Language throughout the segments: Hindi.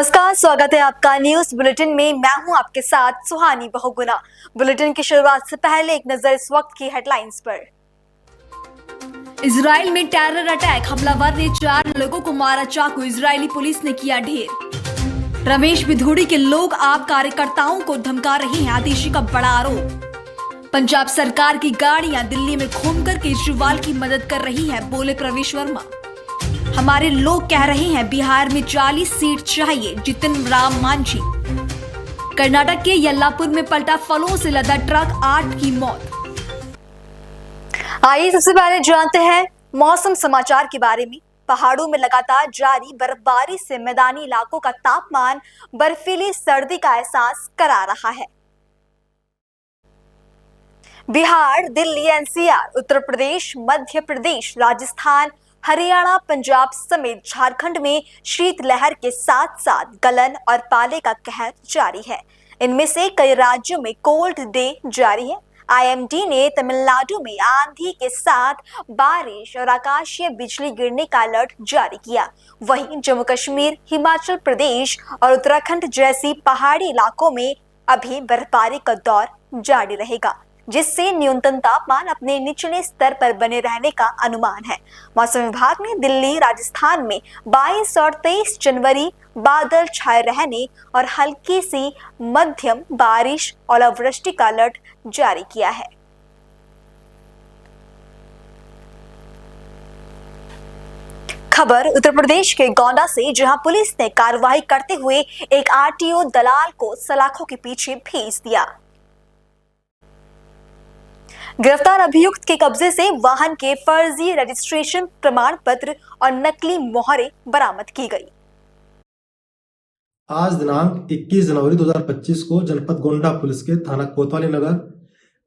नमस्कार, स्वागत है आपका न्यूज बुलेटिन में। मैं हूं आपके साथ सुहानी बहुगुना। बुलेटिन की शुरुआत से पहले एक नजर इस वक्त की हेडलाइंस पर। इजराइल में टेरर अटैक, हमलावर ने 4 लोगों को मारा चाकू, इजरायली पुलिस ने किया ढेर। रमेश भिधोड़ी के लोग आप कार्यकर्ताओं को धमका रहे हैं, आतिशी का बड़ा आरोप। पंजाब सरकार की गाड़ियां दिल्ली में घूमकर केजरीवाल की मदद कर रही है, बोले प्रवेश वर्मा। हमारे लोग कह रहे हैं बिहार में 40 सीट चाहिए, जितिन राम मांझी। कर्नाटक के यल्लापुर में पलटा फलों से लदा ट्रक, 8 की मौत। आइए सबसे पहले जानते हैं मौसम समाचार के बारे में। पहाड़ों में लगातार जारी बर्फबारी से मैदानी इलाकों का तापमान बर्फीली सर्दी का एहसास करा रहा है। बिहार, दिल्ली, एनसीआर, उत्तर प्रदेश, मध्य प्रदेश, राजस्थान, हरियाणा, पंजाब समेत झारखंड में शीतलहर के साथ साथ गलन और पाले का कहर जारी है। इनमें से कई राज्यों में कोल्ड डे जारी है। आईएमडी ने तमिलनाडु में आंधी के साथ बारिश और आकाशीय बिजली गिरने का अलर्ट जारी किया। वहीं जम्मू कश्मीर, हिमाचल प्रदेश और उत्तराखंड जैसी पहाड़ी इलाकों में अभी बर्फबारी का दौर जारी रहेगा, जिससे न्यूनतम तापमान अपने निचले स्तर पर बने रहने का अनुमान है। मौसम विभाग ने दिल्ली, राजस्थान में 22 और 23 जनवरी बादल छाए रहने और हल्की सी मध्यम बारिश और ओलावृष्टि का अलर्ट जारी किया है। खबर उत्तर प्रदेश के गोंडा से, जहां पुलिस ने कार्रवाई करते हुए एक आरटीओ दलाल को सलाखों के पीछे भेज दिया। गिरफ्तार अभियुक्त के कब्जे से वाहन के फर्जी रजिस्ट्रेशन प्रमाण पत्र और नकली मोहरें बरामद की गई। आज दिनांक 21 जनवरी 2025 को जनपद गोंडा पुलिस के थाना कोतवाली नगर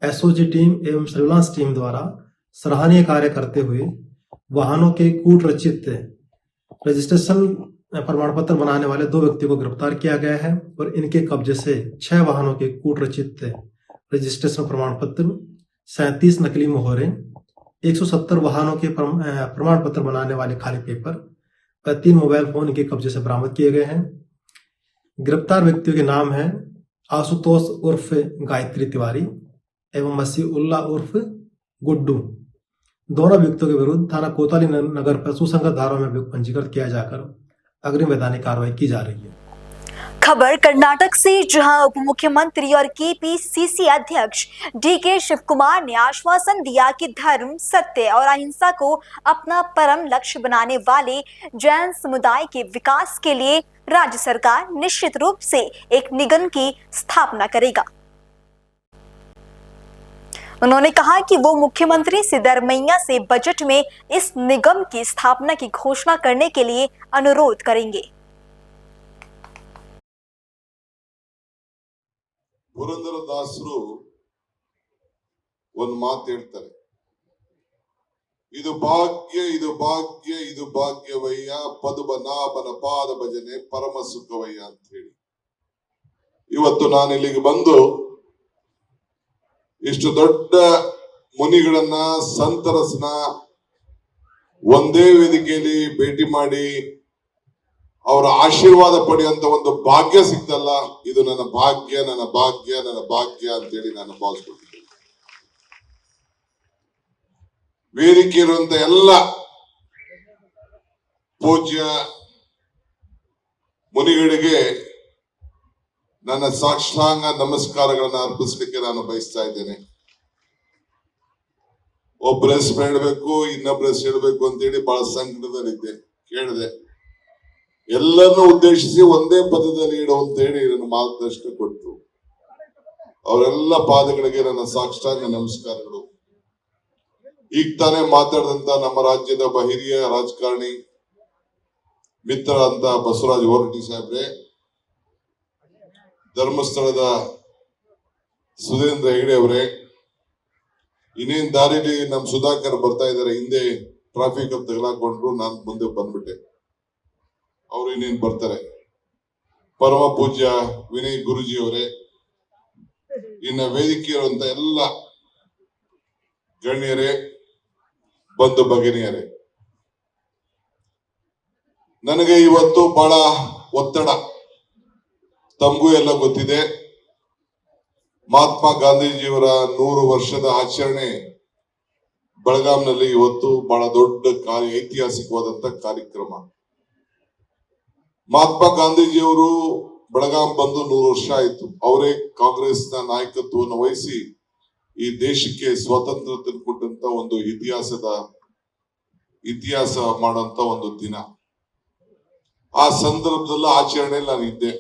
एसओजी टीम एवं सर्विलांस टीम द्वारा सराहनीय कार्य करते हुए वाहनों के कूट रचित रजिस्ट्रेशन प्रमाण पत्र बनाने वाले 2 व्यक्तियों को गिरफ्तार किया गया है और इनके कब्जे से 6 वाहनों के कूट रचित रजिस्ट्रेशन प्रमाण पत्र, 37 नकली मोहरें, 170 वाहनों के प्रमाण पत्र बनाने वाले खाली पेपर और 3 मोबाइल फोन इनके कब्जे से बरामद किए गए हैं। गिरफ्तार व्यक्तियों के नाम हैं आशुतोष उर्फ गायत्री तिवारी एवं मसीउल्लाह उर्फ गुड्डू। दोनों व्यक्तियों के विरुद्ध थाना कोतवाली नगर पर सुसंगत धाराओं में पंजीकृत किया जाकर अग्रिम वैधानिक कार्रवाई की जा रही है। खबर कर्नाटक से, जहां उप मुख्यमंत्री और केपीसीसी अध्यक्ष डीके शिव कुमार ने आश्वासन दिया कि धर्म, सत्य और अहिंसा को अपना परम लक्ष्य बनाने वाले जैन समुदाय के विकास के लिए राज्य सरकार निश्चित रूप से एक निगम की स्थापना करेगा। उन्होंने कहा कि वो मुख्यमंत्री सिद्धरमैया से बजट में इस निगम की स्थापना की घोषणा करने के लिए अनुरोध करेंगे। ಪುರಂದರದಾಸರು ಒಂದು ಮಾತು ಹೇಳ್ತಾರೆ, ಇದು ಭಾಗ್ಯ ಇದು ಭಾಗ್ಯ ಇದು ಭಾಗ್ಯವಯ್ಯ, ಪದುಬನಾಭನ ಪಾದ ಭಜನೆ ಪರಮ ಸುಖವಯ್ಯ ಅಂತ ಹೇಳಿ. ಇವತ್ತು ನಾನು ಇಲ್ಲಿಗೆ ಬಂದು ಇಷ್ಟು ದೊಡ್ಡ ಮುನಿಗಳನ್ನ, ಸಂತರಸನ ಒಂದೇ ವೇದಿಕೆಯಲ್ಲಿ ಭೇಟಿ ಮಾಡಿ ಅವರ ಆಶೀರ್ವಾದ ಪಡೆಯುವಂತ ಒಂದು ಭಾಗ್ಯ ಸಿಗ್ತಲ್ಲ, ಇದು ನನ್ನ ಭಾಗ್ಯ ನನ್ನ ಭಾಗ್ಯ ನನ್ನ ಭಾಗ್ಯ ಅಂತೇಳಿ ನಾನು ಭಾವಿಸ್ಕೊಳ್ತೀನಿ. ವೇದಿಕೆ ಇರುವಂತ ಎಲ್ಲ ಪೂಜ್ಯ ಮುನಿಗಳಿಗೆ ನನ್ನ ಸಾಷ್ಟಾಂಗ ನಮಸ್ಕಾರಗಳನ್ನ ಅರ್ಪಿಸಲಿಕ್ಕೆ ನಾನು ಬಯಸ್ತಾ ಇದ್ದೇನೆ. ಒಬ್ಬರ ಹೆಸರು ಹೇಳಬೇಕು, ಇನ್ನೊಬ್ಬರ ಹೆಸರು ಹೇಳಬೇಕು ಅಂತೇಳಿ ಬಹಳ ಸಂಕಟದಲ್ಲಿದ್ದೆ. ಕೇಳಿದೆ, ಎಲ್ಲರನ್ನು ಉದ್ದೇಶಿಸಿ ಒಂದೇ ಪದದಲ್ಲಿ ಇಡು ಅಂತ ಹೇಳಿ ನನ್ನ ಮಾರ್ಗದರ್ಶನ ಕೊಟ್ಟರು. ಅವರೆಲ್ಲ ಪಾದಗಳಿಗೆ ನನ್ನ ಸಾಷ್ಟಾಂಗ ನಮಸ್ಕಾರಗಳು. ಈಗ ತಾನೇ ಮಾತಾಡಿದಂತ ನಮ್ಮ ರಾಜ್ಯದ ಹಿರಿಯ ರಾಜಕಾರಣಿ ಮಿತ್ರ ಅಂತ ಬಸವರಾಜ ಹೊರಟ್ಟಿ ಸಾಹೇಬ್ರೆ, ಧರ್ಮಸ್ಥಳದ ಸುಧೀಂದ್ರ ಹೆಗಡೆ ಅವರೇ, ಇನ್ನೇನ್ ದಾರಿಲಿ ನಮ್ ಸುಧಾಕರ್ ಬರ್ತಾ ಇದಾರೆ, ಹಿಂದೆ ಟ್ರಾಫಿಕ್ ಅಲ್ಲಿ ತಗಲಾಕೊಂಡ್ರು, ನಾನು ಮುಂದೆ ಬಂದ್ಬಿಟ್ಟೆ, ಅವ್ರು ಇನ್ನೇನ್ ಬರ್ತಾರೆ. ಪರಮ ಪೂಜ್ಯ ವಿನಯ್ ಗುರುಜಿ ಅವರೇ, ಇನ್ನ ವೇದಿಕೆ ಇರುವಂತ ಎಲ್ಲ ಗಣ್ಯರೇ, ಬಂಧು ಭಗಿನಿಯರೇ, ನನಗೆ ಇವತ್ತು ಬಹಳ ಒತ್ತಡ. ತಮಗೂ ಎಲ್ಲ ಗೊತ್ತಿದೆ. ಮಹಾತ್ಮ ಗಾಂಧೀಜಿಯವರ 100 ವರ್ಷದ ಆಚರಣೆ ಬೆಳಗಾಂನಲ್ಲಿ ಇವತ್ತು ಬಹಳ ದೊಡ್ಡ ಐತಿಹಾಸಿಕವಾದಂತ ಕಾರ್ಯಕ್ರಮ. ಮಹಾತ್ಮ ಗಾಂಧೀಜಿಯವರು ಬೆಳಗಾಂ ಬಂದು 100 ವರ್ಷ ಆಯಿತು. ಅವರೇ ಕಾಂಗ್ರೆಸ್ನ ನಾಯಕತ್ವವನ್ನು ವಹಿಸಿ ಈ ದೇಶಕ್ಕೆ ಸ್ವಾತಂತ್ರ್ಯ ತಂದುಕೊಟ್ಟಂತ ಒಂದು ಇತಿಹಾಸ ಮಾಡುವಂತ ಒಂದು ದಿನ. ಆ ಸಂದರ್ಭದಲ್ಲಿ ಆಚರಣೆಯಲ್ಲಿ ನಾನು ಇದ್ದೆ.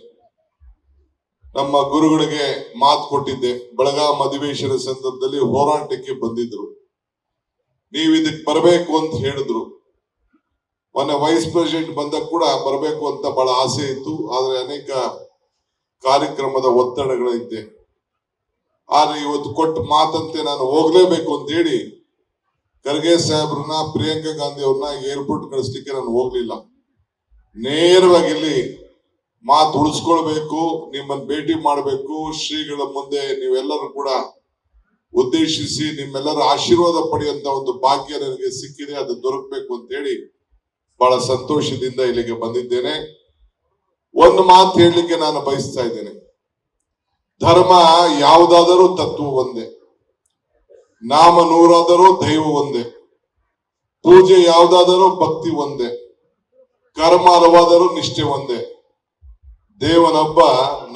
ನಮ್ಮ ಗುರುಗಳಿಗೆ ಮಾತು ಕೊಟ್ಟಿದ್ದೆ. ಬೆಳಗಾಂ ಅಧಿವೇಶನ ಸಂದರ್ಭದಲ್ಲಿ ಹೋರಾಟಕ್ಕೆ ಬಂದಿದ್ರು. ನೀವು ಇದಕ್ಕೆ ಬರಬೇಕು ಅಂತ ಹೇಳಿದ್ರು. ಮೊನ್ನೆ ವೈಸ್ ಪ್ರೆಸಿಡೆಂಟ್ ಬಂದಾಗ ಕೂಡ ಬರಬೇಕು ಅಂತ ಬಹಳ ಆಸೆ ಇತ್ತು. ಆದ್ರೆ ಅನೇಕ ಕಾರ್ಯಕ್ರಮದ ಒತ್ತಡಗಳಿದ್ದೆ. ಆದ್ರೆ ಇವತ್ತು ಕೊಟ್ಟ ಮಾತಂತೆ ನಾನು ಹೋಗ್ಲೇಬೇಕು ಅಂತ ಹೇಳಿ ಖರ್ಗೆ ಸಾಹೇಬ್ರನ್ನ, ಪ್ರಿಯಾಂಕಾ ಗಾಂಧಿ ಅವ್ರನ್ನ ಏರ್ಪೋರ್ಟ್ ಕಳಿಸ್ಲಿಕ್ಕೆ ನಾನು ಹೋಗ್ಲಿಲ್ಲ. ನೇರವಾಗಿ ಇಲ್ಲಿ ಮಾತು ಉಳಿಸ್ಕೊಳ್ಬೇಕು, ನಿಮ್ಮನ್ನ ಭೇಟಿ ಮಾಡಬೇಕು, ಶ್ರೀಗಳ ಮುಂದೆ ನೀವೆಲ್ಲರೂ ಕೂಡ ಉದ್ದೇಶಿಸಿ ನಿಮ್ಮೆಲ್ಲರ ಆಶೀರ್ವಾದ ಪಡೆಯುವಂತ ಒಂದು ಭಾಗ್ಯ ನನಗೆ ಸಿಕ್ಕಿದೆ. ಅದು ದೊರಕಬೇಕು ಅಂತ ಹೇಳಿ ಬಹಳ ಸಂತೋಷದಿಂದ ಇಲ್ಲಿಗೆ ಬಂದಿದ್ದೇನೆ. ಒಂದು ಮಾತು ಹೇಳಲಿಕ್ಕೆ ನಾನು ಬಯಸ್ತಾ ಇದ್ದೇನೆ. ಧರ್ಮ ಯಾವುದಾದರೂ ತತ್ವ ಒಂದೇ, ನಾಮ ನೂರಾದರೂ ದೈವ ಒಂದೇ, ಪೂಜೆ ಯಾವುದಾದರೂ ಭಕ್ತಿ ಒಂದೇ, ಕರ್ಮ ಹಲವಾದರೂ ನಿಷ್ಠೆ ಒಂದೇ, ದೇವನೊಬ್ಬ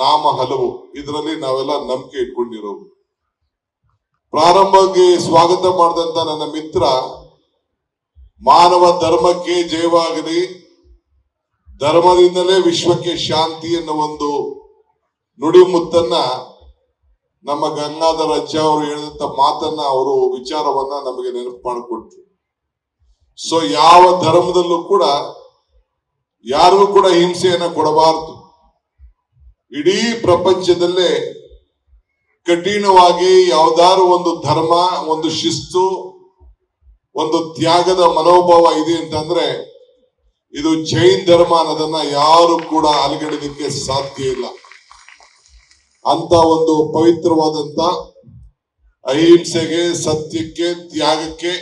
ನಾಮ ಹಲವು. ಇದರಲ್ಲಿ ನಾವೆಲ್ಲ ನಂಬಿಕೆ ಇಟ್ಕೊಂಡಿರೋದು. ಪ್ರಾರಂಭಕ್ಕೆ ಸ್ವಾಗತ ಮಾಡಿದಂತ ನನ್ನ ಮಿತ್ರ, ಮಾನವ ಧರ್ಮಕ್ಕೆ ಜಯವಾಗಲಿ, ಧರ್ಮದಿಂದಲೇ ವಿಶ್ವಕ್ಕೆ ಶಾಂತಿ ಎನ್ನುವ ಒಂದು ನುಡಿಮುತ್ತನ್ನ ನಮ್ಮ ಗಂಗಾಧರ ಅಜ್ಜ ಅವರು ಹೇಳಿದಂತ ಮಾತನ್ನ, ಅವರು ವಿಚಾರವನ್ನ ನಮಗೆ ನೆನಪು ಮಾಡಿಕೊಟ್ರು. ಸೊ ಯಾವ ಧರ್ಮದಲ್ಲೂ ಕೂಡ ಯಾರಿಗೂ ಕೂಡ ಹಿಂಸೆಯನ್ನ ಕೊಡಬಾರದು. ಇಡೀ ಪ್ರಪಂಚದಲ್ಲೇ ಕಠಿಣವಾಗಿ ಯಾವ್ದಾರು ಒಂದು ಧರ್ಮ, ಒಂದು ಶಿಸ್ತು, ಒಂದು ತ್ಯಾಗದ ಮನೋಭಾವ ಇದೆ ಅಂತಂದ್ರೆ ಇದು ಜೈನ್ ಧರ್ಮ ಅನ್ನೋದನ್ನ ಯಾರು ಕೂಡ ಅಲಗಡಲಿಕ್ಕೆ ಸಾಧ್ಯ ಇಲ್ಲ. ಅಂತ ಒಂದು ಪವಿತ್ರವಾದಂತ ಅಹಿಂಸೆಗೆ, ಸತ್ಯಕ್ಕೆ, ತ್ಯಾಗಕ್ಕೆ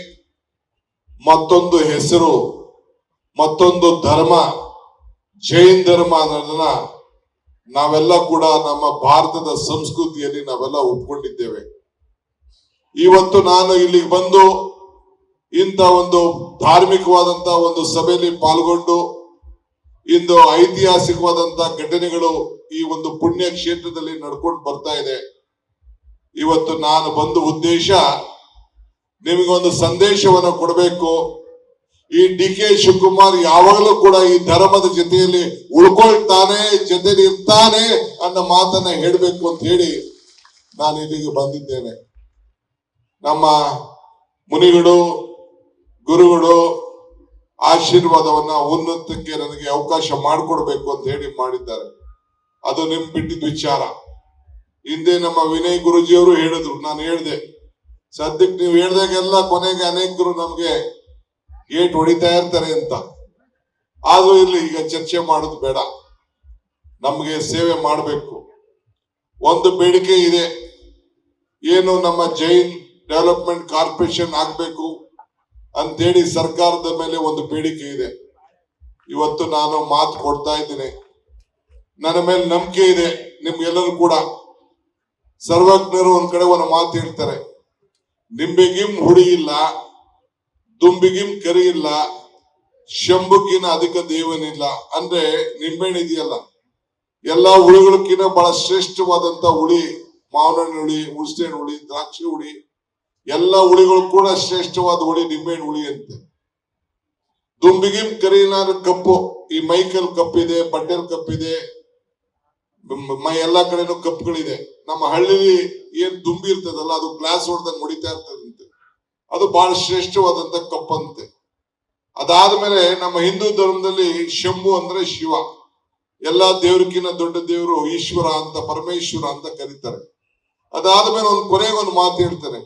ಮತ್ತೊಂದು ಹೆಸರು, ಮತ್ತೊಂದು ಧರ್ಮ ಜೈನ್ ಧರ್ಮ ಅನ್ನೋದನ್ನ ನಾವೆಲ್ಲ ಕೂಡ ನಮ್ಮ ಭಾರತದ ಸಂಸ್ಕೃತಿಯಲ್ಲಿ ನಾವೆಲ್ಲ ಒಪ್ಕೊಂಡಿದ್ದೇವೆ. ಇವತ್ತು ನಾನು ಇಲ್ಲಿಗೆ ಬಂದು ಇಂಥ ಒಂದು ಧಾರ್ಮಿಕವಾದಂತ ಒಂದು ಸಭೆಯಲ್ಲಿ ಪಾಲ್ಗೊಂಡು ಇಂದು ಐತಿಹಾಸಿಕವಾದಂತ ಘಟನೆಗಳು ಈ ಒಂದು ಪುಣ್ಯ ಕ್ಷೇತ್ರದಲ್ಲಿ ನಡ್ಕೊಂಡು ಬರ್ತಾ ಇದೆ. ಇವತ್ತು ನಾನು ಬಂದ ಉದ್ದೇಶ ನಿಮಗೊಂದು ಸಂದೇಶವನ್ನು ಕೊಡಬೇಕು. ಈ ಡಿ.ಕೆ. ಶಿವಕುಮಾರ್ ಯಾವಾಗಲೂ ಕೂಡ ಈ ಧರ್ಮದ ಜೊತೆಯಲ್ಲಿ ಉಳ್ಕೊಳ್ತಾನೆ, ಜೊತೆಲಿ ಇರ್ತಾನೆ ಅನ್ನೋ ಮಾತನ್ನ ಹೇಳಬೇಕು ಅಂತ ಹೇಳಿ ನಾನು ಇಲ್ಲಿಗೆ ಬಂದಿದ್ದೇನೆ. ನಮ್ಮ ಮುನಿಗಳು, ಗುರುಗಳು ಆಶೀರ್ವಾದವನ್ನ ಉನ್ನತಕ್ಕೆ ನನಗೆ ಅವಕಾಶ ಮಾಡಿಕೊಡ್ಬೇಕು ಅಂತ ಹೇಳಿ ಮಾಡಿದ್ದಾರೆ. ಅದು ನಿಮ್ ಬಿಟ್ಟಿದ ವಿಚಾರ. ಹಿಂದೆ ನಮ್ಮ ವಿನಯ್ ಗುರುಜಿಯವರು ಹೇಳಿದ್ರು, ನಾನು ಹೇಳಿದೆ, ಸದ್ಯಕ್ಕೆ ನೀವು ಹೇಳ್ದಾಗೆಲ್ಲ ಕೊನೆಗೆ ಅನೇಕರು ನಮ್ಗೆ ಏಟ್ ಹೊಡಿತಾ ಇರ್ತಾರೆ ಅಂತ. ಆದ್ರೂ ಇರ್ಲಿ, ಈಗ ಚರ್ಚೆ ಮಾಡೋದು ಬೇಡ. ನಮ್ಗೆ ಸೇವೆ ಮಾಡಬೇಕು. ಒಂದು ಬೇಡಿಕೆ ಇದೆ, ಏನು ನಮ್ಮ ಜೈನ್ ಡೆವಲಪ್ಮೆಂಟ್ ಕಾರ್ಪೊರೇಷನ್ ಆಗ್ಬೇಕು ಅಂತೇಳಿ ಸರ್ಕಾರದ ಮೇಲೆ ಒಂದು ಬೇಡಿಕೆ ಇದೆ. ಇವತ್ತು ನಾನು ಮಾತು ಕೊಡ್ತಾ ಇದ್ದೀನಿ. ನನ್ನ ಮೇಲೆ ನಂಬಿಕೆ ಇದೆ ನಿಮ್ಗೆಲ್ಲರೂ ಕೂಡ. ಸರ್ವಜ್ಞರು ಒಂದ್ ಕಡೆ ಒಂದು ಮಾತು ಹೇಳ್ತಾರೆ, ನಿಂಬೆಗಿಂ ಹುಡಿ ಇಲ್ಲ, ದುಂಬಿಗಿಂ ಕರಿ ಇಲ್ಲ, ಶಂಭುಕಿನ ಅಧಿಕ ದೇವನಿಲ್ಲ. ಅಂದ್ರೆ ನಿಂಬೆಹಣ್ಣು ಇದೆಯಲ್ಲ, ಎಲ್ಲಾ ಹುಳಿಗಳಕ್ಕಿಂತ ಬಹಳ ಶ್ರೇಷ್ಠವಾದಂತ ಹುಳಿ ಮಾವಿನ ಹುಳಿ, ಹುಣಸೆ ಹುಳಿ, ದ್ರಾಕ್ಷಿ ಹುಳಿ, ಎಲ್ಲ ಹುಳಿಗಳು ಕೂಡ ಶ್ರೇಷ್ಠವಾದ ಹುಳಿ ನಿಂಬೆಹಣ್ಣು ಹುಳಿ ಅಂತೆ. ದುಂಬಿಗಿಂ ಕರಿನಾರ ಕಪ್ಪು, ಈ ಮೈಕಲ್ ಕಪ್ಪಿದೆ, ಬಟ್ಟೆಲ್ ಕಪ್ಪಿದೆ, ಮೈ ಎಲ್ಲಾ ಕಡೆನೂ ಕಪ್ಪುಗಳಿದೆ. ನಮ್ಮ ಹಳ್ಳಿಲಿ ಏನ್ ದುಂಬಿ ಇರ್ತದಲ್ಲ, ಅದು ಗ್ಲಾಸ್ ಹೊಡೆದಂಗೆ ಹೊಡಿತಾ ಇರ್ತದಂತೆ. ಅದು ಬಹಳ ಶ್ರೇಷ್ಠವಾದಂತ ಕಪ್ಪಂತೆ. ಅದಾದ್ಮೇಲೆ ನಮ್ಮ ಹಿಂದೂ ಧರ್ಮದಲ್ಲಿ ಶಂಭು ಅಂದ್ರೆ ಶಿವ, ಎಲ್ಲಾ ದೇವ್ರಕ್ಕಿಂತ ದೊಡ್ಡ ದೇವರು ಈಶ್ವರ ಅಂತ, ಪರಮೇಶ್ವರ ಅಂತ ಕರೀತಾರೆ. ಅದಾದ್ಮೇಲೆ ಒಂದು ಕೊನೆಗೆ ಒಂದು ಮಾತು ಹೇಳ್ತಾರೆ,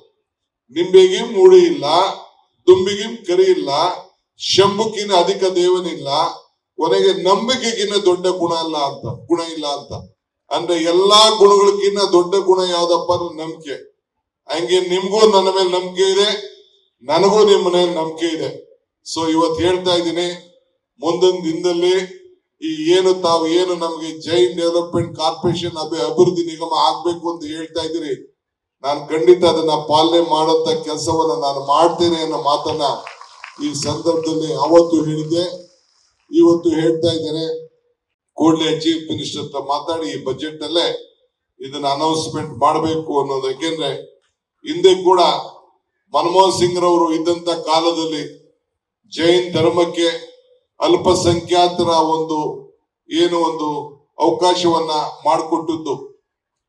ನಿಂಬೆಗಿಂ ಹುಳಿ ಇಲ್ಲ, ದುಂಬಿಗಿಂ ಕರಿ ಇಲ್ಲ, ಶಂಭುಕಿನ ಅಧಿಕ ದೇವನಿಲ್ಲ, ಕೊನೆಗೆ ನಂಬಿಕೆಗಿನ್ನ ದೊಡ್ಡ ಗುಣ ಇಲ್ಲ ಅಂತ. ಅಂದ್ರೆ ಎಲ್ಲಾ ಗುಣಗಳಕ್ಕಿಂತ ದೊಡ್ಡ ಗುಣ ಯಾವ್ದಪ್ಪ ಅಂದ್ರೆ ನಂಬಿಕೆ. ಹಂಗೆ ನಿಮ್ಗೂ ನನ್ನ ಮೇಲೆ ನಂಬಿಕೆ ಇದೆ, ನನಗೂ ನಿಮ್ಮ ಮೇಲೆ ನಂಬಿಕೆ ಇದೆ. ಸೊ ಇವತ್ತು ಹೇಳ್ತಾ ಇದ್ದೀನಿ, ಮುಂದಿನ ದಿನದಲ್ಲಿ ಈ ಏನು ನಮಗೆ ಜೈನ್ ಡೆವಲಪ್ಮೆಂಟ್ ಕಾರ್ಪೊರೇಷನ್ ಅಭಿವೃದ್ಧಿ ನಿಗಮ ಆಗ್ಬೇಕು ಅಂತ ಹೇಳ್ತಾ ಇದ್ದೀರಿ, ನಾನು ಖಂಡಿತ ಅದನ್ನ ಪಾಲನೆ ಮಾಡೋಂತ ಕೆಲಸವನ್ನ ನಾನು ಮಾಡ್ತೇನೆ ಅನ್ನೋ ಮಾತನ್ನ ಈ ಸಂದರ್ಭದಲ್ಲಿ ಅವತ್ತು ಹೇಳಿದ್ದೆ, ಇವತ್ತು ಹೇಳ್ತಾ ಇದ್ದೇನೆ. ಕೂಡಲೇ ಚೀಫ್ ಮಿನಿಸ್ಟರ್ ಹತ್ರ ಮಾತಾಡಿ ಈ ಬಜೆಟ್ ಅಲ್ಲೇ ಇದನ್ನ ಅನೌನ್ಸ್ಮೆಂಟ್ ಮಾಡಬೇಕು ಅನ್ನೋದು. ಯಾಕೆಂದ್ರೆ ಹಿಂದೆ ಕೂಡ ಮನಮೋಹನ್ ಸಿಂಗ್ ರವರು ಇದ್ದಂತ ಕಾಲದಲ್ಲಿ ಜೈನ್ ಧರ್ಮಕ್ಕೆ ಅಲ್ಪಸಂಖ್ಯಾತರ ಒಂದು ಅವಕಾಶವನ್ನ ಮಾಡಿಕೊಟ್ಟದ್ದು,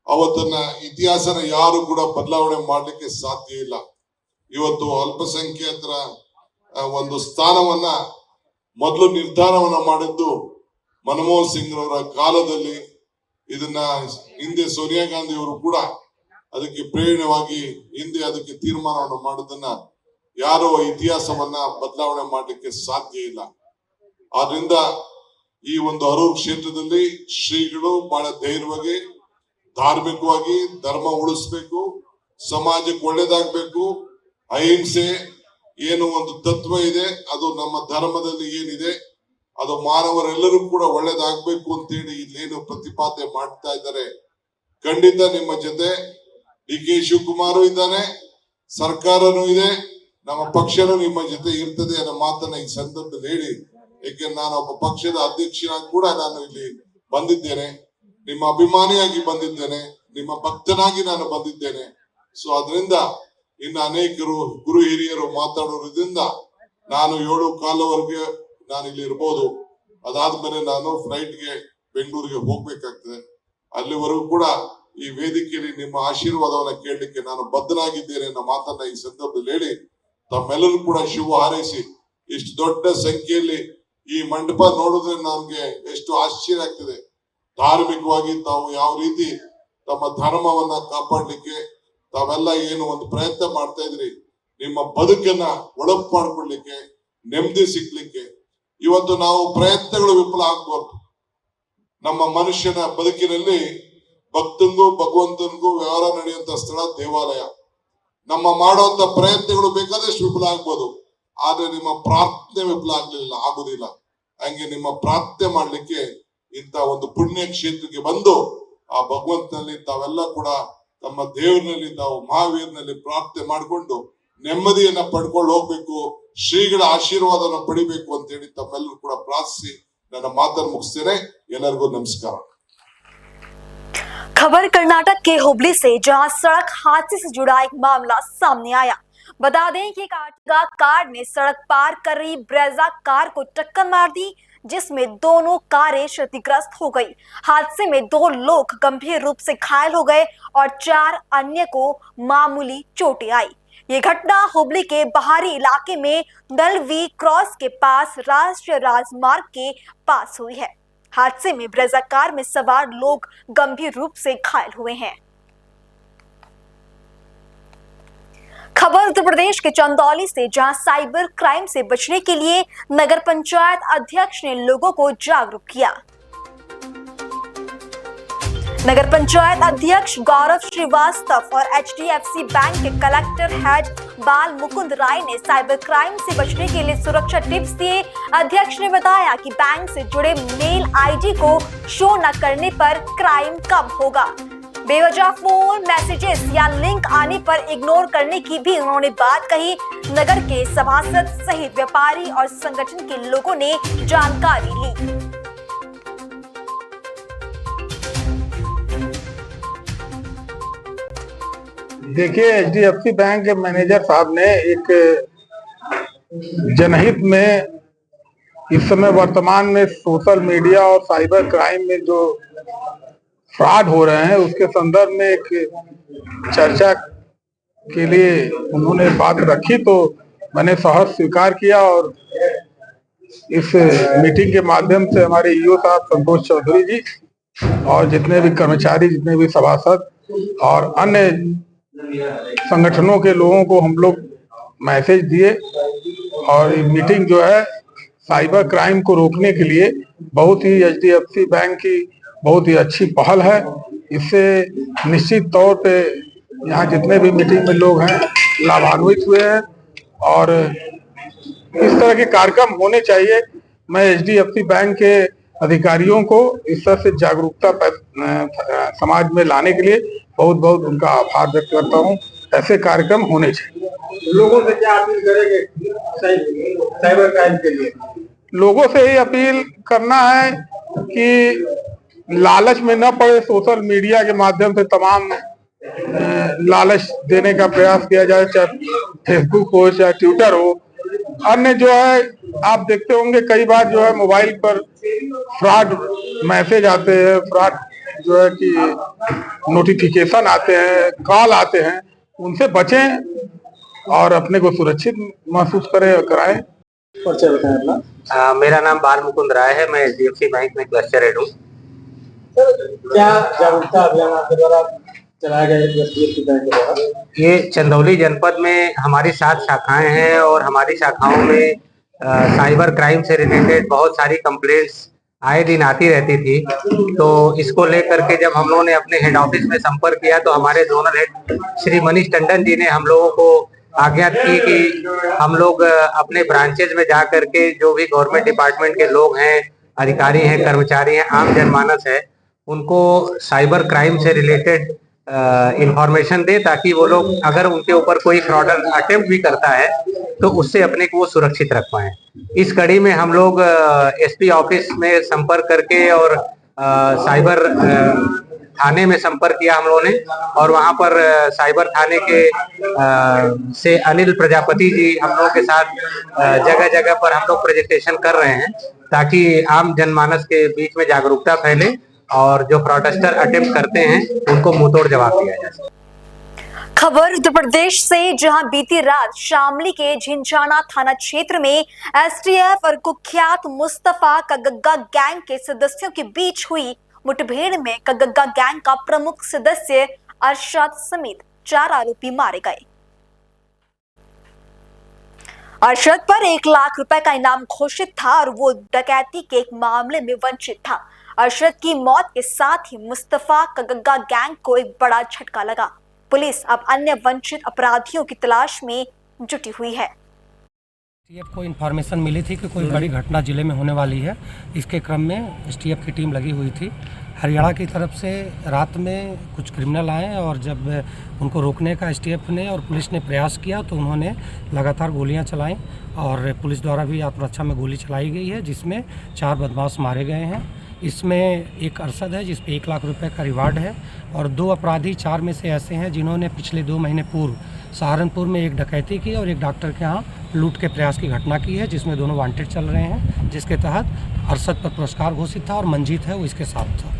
ಅವತ್ತನ್ನ ಇತಿಹಾಸನ ಯಾರು ಕೂಡ ಬದಲಾವಣೆ ಮಾಡ್ಲಿಕ್ಕೆ ಸಾಧ್ಯ ಇಲ್ಲ. ಇವತ್ತು ಅಲ್ಪಸಂಖ್ಯಾತರ ಒಂದು ಸ್ಥಾನವನ್ನ ಮೊದಲು ನಿರ್ಧಾರವನ್ನ ಮಾಡಿದ್ದು ಮನಮೋಹನ್ ಸಿಂಗ್ ರವರ ಕಾಲದಲ್ಲಿ. ಇದನ್ನ ಹಿಂದೆ ಸೋನಿಯಾ ಗಾಂಧಿ ಅವರು ಕೂಡ ಅದಕ್ಕೆ ಪ್ರೇರಣೆವಾಗಿ ಹಿಂದೆ ಅದಕ್ಕೆ ತೀರ್ಮಾನವನ್ನು ಮಾಡೋದನ್ನ ಯಾರೋ ಇತಿಹಾಸವನ್ನ ಬದಲಾವಣೆ ಮಾಡ್ಲಿಕ್ಕೆ ಸಾಧ್ಯ ಇಲ್ಲ. ಆದ್ರಿಂದ ಈ ಒಂದು ಅರೂರು ಕ್ಷೇತ್ರದಲ್ಲಿ ಶ್ರೀಗಳು ಬಹಳ ಧೈರ್ಯವಾಗಿ ಧಾರ್ಮಿಕವಾಗಿ ಧರ್ಮ ಉಳಿಸ್ಬೇಕು, ಸಮಾಜಕ್ಕೆ ಒಳ್ಳೇದಾಗ್ಬೇಕು, ಅಹಿಂಸೆ ಒಂದು ತತ್ವ ಇದೆ, ಅದು ನಮ್ಮ ಧರ್ಮದಲ್ಲಿ ಏನಿದೆ ಅದು ಮಾನವರೆಲ್ಲರೂ ಕೂಡ ಒಳ್ಳೇದಾಗ್ಬೇಕು ಅಂತೇಳಿ ಇಲ್ಲೇನು ಪ್ರತಿಪಾದನೆ ಮಾಡ್ತಾ ಇದ್ದಾರೆ. ಖಂಡಿತ ನಿಮ್ಮ ಜೊತೆ DK ಶಿವಕುಮಾರ್ ಇದ್ದಾನೆ, ಸರ್ಕಾರನೂ ಇದೆ, ನಮ್ಮ ಪಕ್ಷನೂ ನಿಮ್ಮ ಜೊತೆ ಇರ್ತದೆ ಅನ್ನೋ ಮಾತನ್ನ ಈ ಸಂದರ್ಭದಲ್ಲಿ ಹೇಳಿ, ಏಕೆಂದ್ರೆ ನಾನು ಒಬ್ಬ ಪಕ್ಷದ ಅಧ್ಯಕ್ಷನಾಗಿ ಕೂಡ ನಾನು ಇಲ್ಲಿ ಬಂದಿದ್ದೇನೆ, ನಿಮ್ಮ ಅಭಿಮಾನಿಯಾಗಿ ಬಂದಿದ್ದೇನೆ, ನಿಮ್ಮ ಭಕ್ತನಾಗಿ ನಾನು ಬಂದಿದ್ದೇನೆ. ಸೊ ಅದರಿಂದ ಇನ್ನು ಅನೇಕರು ಗುರು ಹಿರಿಯರು ಮಾತಾಡೋದ್ರಿಂದ ನಾನು 7:15 ನಾನು ಇಲ್ಲಿ ಇರ್ಬೋದು. ಅದಾದ್ಮೇಲೆ ನಾನು ಫ್ಲೈಟ್ಗೆ ಬೆಂಗಳೂರಿಗೆ ಹೋಗ್ಬೇಕಾಗ್ತದೆ. ಅಲ್ಲಿವರೆಗೂ ಕೂಡ ಈ ವೇದಿಕೆಯಲ್ಲಿ ನಿಮ್ಮ ಆಶೀರ್ವಾದವನ್ನ ಕೇಳಲಿಕ್ಕೆ ನಾನು ಬದ್ಧನಾಗಿದ್ದೇನೆ ಅನ್ನೋ ಮಾತನ್ನ ಈ ಸಂದರ್ಭದಲ್ಲಿ ಹೇಳಿ, ತಮ್ಮೆಲ್ಲರೂ ಕೂಡ ಶುಭ ಹಾರೈಸಿ, ಇಷ್ಟು ದೊಡ್ಡ ಸಂಖ್ಯೆಯಲ್ಲಿ ಈ ಮಂಟಪ ನೋಡಿದ್ರೆ ನಮ್ಗೆ ಎಷ್ಟು ಆಶ್ಚರ್ಯ ಆಗ್ತದೆ. ಧಾರ್ಮಿಕವಾಗಿ ತಾವು ಯಾವ ರೀತಿ ತಮ್ಮ ಧರ್ಮವನ್ನ ಕಾಪಾಡ್ಲಿಕ್ಕೆ ತಾವೆಲ್ಲ ಒಂದು ಪ್ರಯತ್ನ ಮಾಡ್ತಾ ಇದ್ರಿ, ನಿಮ್ಮ ಬದುಕನ್ನ ಒಳಪು ಮಾಡ್ಕೊಡ್ಲಿಕ್ಕೆ, ನೆಮ್ಮದಿ ಸಿಗ್ಲಿಕ್ಕೆ. ಇವತ್ತು ನಾವು ಪ್ರಯತ್ನಗಳು ವಿಫಲ ಆಗ್ಬಾರ್ದು. ನಮ್ಮ ಮನುಷ್ಯನ ಬದುಕಿನಲ್ಲಿ ಭಕ್ತನಿಗೂ ಭಗವಂತನಿಗೂ ವ್ಯವಹಾರ ನಡೆಯುವಂತ ಸ್ಥಳ ದೇವಾಲಯ. ನಮ್ಮ ಮಾಡುವಂತ ಪ್ರಯತ್ನಗಳು ಬೇಕಾದಷ್ಟು ವಿಫಲ ಆಗ್ಬೋದು, ಆದ್ರೆ ನಿಮ್ಮ ಪ್ರಾರ್ಥನೆ ವಿಫಲ ಆಗುದಿಲ್ಲ. ಹಂಗೆ ನಿಮ್ಮ ಪ್ರಾರ್ಥನೆ ಮಾಡ್ಲಿಕ್ಕೆ ಇಂತ ಒಂದು ಪುಣ್ಯ ಕ್ಷೇತ್ರಕ್ಕೆ ಬಂದು ಆ ಭಗವಂತನಲ್ಲಿ ತಾವೆಲ್ಲ ಕೂಡ ತಮ್ಮ ದೇವರಿನಲ್ಲಿ ತಾವು ಮಹಾವೀರನಲ್ಲಿ ಪ್ರಾರ್ಥನೆ ಮಾಡಿಕೊಂಡು ನೆಮ್ಮದಿಯನ್ನ ಪಡ್ಕೊಂಡು ಹೋಗ್ಬೇಕು, ಶ್ರೀಗಳ ಆಶೀರ್ವಾದನ ಪಡಿಬೇಕು ಅಂತ ಹೇಳಿ ತಮ್ಮೆಲ್ಲರೂ ಕೂಡ ಪ್ರಾರ್ಥಿಸಿ ನನ್ನ ಮಾತನ್ನು ಮುಗಿಸ್ತೇನೆ. ಎಲ್ಲರಿಗೂ नमस्कार। खबर कर्नाटक के हुबली से, जहां सड़क हादसे से जुड़ा एक मामला सामने आया। बता दें कि कार ने सड़क पार कर रही ब्रेजा कार को टक्कर मार दी, जिसमें दोनों कारें क्षतिग्रस्त हो गई। हादसे में 2 लोग गंभीर रूप से घायल हो गए और 4 अन्य को मामूली चोटें आई। ये घटना हुबली के बाहरी इलाके में नलवी क्रॉस के पास राष्ट्रीय राजमार्ग के पास हुई है। हादसे में ब्रेजा कार में सवार लोग गंभीर रूप से घायल हुए हैं। खबर उत्तर प्रदेश के चंदौली से, जहां साइबर क्राइम से बचने के लिए नगर पंचायत अध्यक्ष ने लोगों को जागरूक किया। नगर पंचायत अध्यक्ष गौरव श्रीवास्तव और HDFC बैंक के कलेक्टर हेड बाल मुकुंद राय ने साइबर क्राइम से बचने के लिए सुरक्षा टिप्स दिए। अध्यक्ष ने बताया कि बैंक से जुड़े मेल ID को शो न करने पर क्राइम कम होगा। बेवजह फोन मैसेजेस या लिंक आने पर इग्नोर करने की भी उन्होंने बात कही। नगर के सभासद सहित व्यापारी और संगठन के लोगों ने जानकारी ली। देखिए, HDFC बैंक के मैनेजर साहब ने एक जनहित में इस समय वर्तमान में सोशल मीडिया और साइबर क्राइम में जो फ्रॉड हो रहे हैं उसके संदर्भ में एक चर्चा के लिए उन्होंने बात रखी, तो मैंने सहर्ष स्वीकार किया और इस मीटिंग के माध्यम से हमारे EO साहब संतोष चौधरी जी और जितने भी कर्मचारी, जितने भी सभासद और अन्य संगठनों के लोगों को हम लोग मैसेज दिए। और ये मीटिंग जो है साइबर क्राइम को रोकने के लिए बहुत ही HDFC बैंक की बहुत ही अच्छी पहल है। इससे निश्चित तौर पे यहाँ जितने भी मीटिंग में लोग हैं लाभान्वित हुए हैं और इस तरह के कार्यक्रम होने चाहिए। मैं HDFC बैंक के अधिकारियों को इस तरह से जागरूकता समाज में लाने के लिए बहुत बहुत उनका आभार व्यक्त करता हूँ। ऐसे कार्यक्रम होने चाहिए। लोगों से क्या अपील करेंगे साइबर क्राइम के लिए? लोगों से ये अपील करना है कि लालच में न पड़े। सोशल मीडिया के माध्यम से तमाम लालच देने का प्रयास किया जाए, चाहे फेसबुक हो चाहे ट्विटर हो। अन्य जो है आप देखते होंगे कई बार जो है मोबाइल पर फ्रॉड मैसेज आते हैं, फ्रॉड जो है कि नोटिफिकेशन आते हैं, कॉल आते हैं, उनसे बचें और अपने को सुरक्षित महसूस करें और कराएं। परिचय बताएं अपना। मेरा नाम बाल मुकुंद राय है। मैं HDFC बैंक में क्लस्टर हेड हूँ। क्या जागरूकता अभियान आपके द्वारा चलाया गया HDFC बैंक के द्वारा? ये चंदौली जनपद में हमारी 7 शाखाएं हैं और हमारी शाखाओं में साइबर क्राइम से रिलेटेड बहुत सारी कंप्लेंट्स आए दिन आती रहती थी। तो इसको लेकर के जब हम लोगों ने अपने हेड ऑफिस में संपर्क किया तो हमारे जोनल हेड श्री मनीष टंडन जी ने हम लोगों को आज्ञा की कि हम लोग अपने ब्रांचेज में जा करके जो भी गवर्नमेंट डिपार्टमेंट के लोग हैं, अधिकारी हैं, कर्मचारी हैं, आम जनमानस है, उनको साइबर क्राइम से रिलेटेड इंफॉर्मेशन दे, ताकि वो लोग अगर उनके ऊपर कोई फ्रॉडर अटेम्प्ट भी करता है तो उससे अपने को वो सुरक्षित रख पाए। इस कड़ी में हम लोग SP ऑफिस में संपर्क करके और साइबर थाने में संपर्क किया हम लोगों ने, और वहां पर साइबर थाने के से अनिल प्रजापति जी हम लोगों के साथ जगह जगह पर हम लोग प्रेजेंटेशन कर रहे हैं, ताकि आम जनमानस के बीच में जागरूकता फैले और जो फ्रॉडस्टर अटेम्प्ट करते हैं उनको मुंहतोड़ जवाब दिया जाए। खबर उत्तर प्रदेश से, जहां बीती रात शामली के झिंझाना थाना क्षेत्र में STF और कुख्यात मुस्तफा कगग्गा गैंग के सदस्यों के बीच हुई मुठभेड़ में कगग्गा गैंग का प्रमुख सदस्य अरशद समेत 4 आरोपी मारे गए। अरशद पर 1 लाख रुपए का इनाम घोषित था और वो डकैती के एक मामले में वंचित था। अरशद की मौत के साथ ही मुस्तफा कगग्गा गैंग को एक बड़ा झटका लगा। पुलिस अब अन्य वंचित अपराधियों की तलाश में जुटी हुई है। STF को इन्फॉर्मेशन मिली थी कि कोई बड़ी घटना जिले में होने वाली है। इसके क्रम में STF की टीम लगी हुई थी। हरियाणा की तरफ से रात में कुछ क्रिमिनल आए और जब उनको रोकने का STF ने और पुलिस ने प्रयास किया तो उन्होंने लगातार गोलियां चलाईं और पुलिस द्वारा भी आत्मरक्षा में गोली चलाई गई है, जिसमें 4 बदमाश मारे गए हैं। इसमें एक अरशद है जिस पे 1 लाख रुपए का रिवार्ड है और 2 अपराधी 4 में से ऐसे हैं जिन्होंने पिछले 2 महीने पूर्व सहारनपुर में एक डकैती की और एक डॉक्टर के यहाँ लूट के प्रयास की घटना की है, जिसमें दोनों वांटेड चल रहे हैं, जिसके तहत अरशद पर पुरस्कार घोषित था और मंजीत है वो इसके साथ था।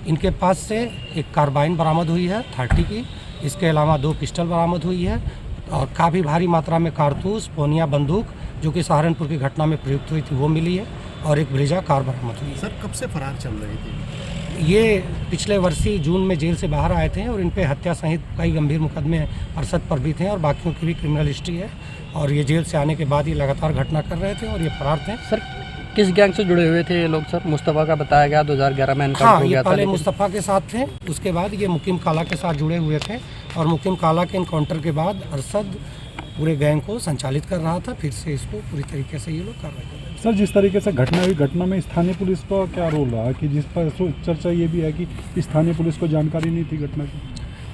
इनके पास से एक कार्बाइन बरामद हुई है 30 की। इसके अलावा 2 पिस्टल बरामद हुई है और काफ़ी भारी मात्रा में कारतूस, पोनिया बंदूक जो कि सहारनपुर की घटना में प्रयुक्त हुई थी वो मिली है और एक ब्रेजा कार बरामद हुई है। सर, कब से फरार चल रहे थे? ये पिछले वर्ष ही जून में जेल से बाहर आए थे और इन पे हत्या सहित कई गंभीर मुकदमे अरशद पर भी थे और बाकियों की भी क्रिमिनल हिस्ट्री है और ये जेल से आने के बाद ये लगातार घटना कर रहे थे और ये फरार थे। सर, किस गैंग से जुड़े हुए थे ये लोग? सर, मुस्तफ़ा का बताया गया 2011 में एनकाउंटर हो गया था। पहले मुस्तफ़ा के साथ थे, उसके बाद ये मुकीम काला के साथ जुड़े हुए थे और मुकीम काला के एनकाउंटर के बाद अरशद पूरे गैंग को संचालित कर रहा था। फिर से इसको पूरी तरीके से ये लोग कर रहे थे। सर, जिस तरीके से घटना हुई, घटना में स्थानीय पुलिस का क्या रोल रहा कि जिस पर चर्चा ये भी है कि स्थानीय पुलिस को जानकारी नहीं थी घटना की?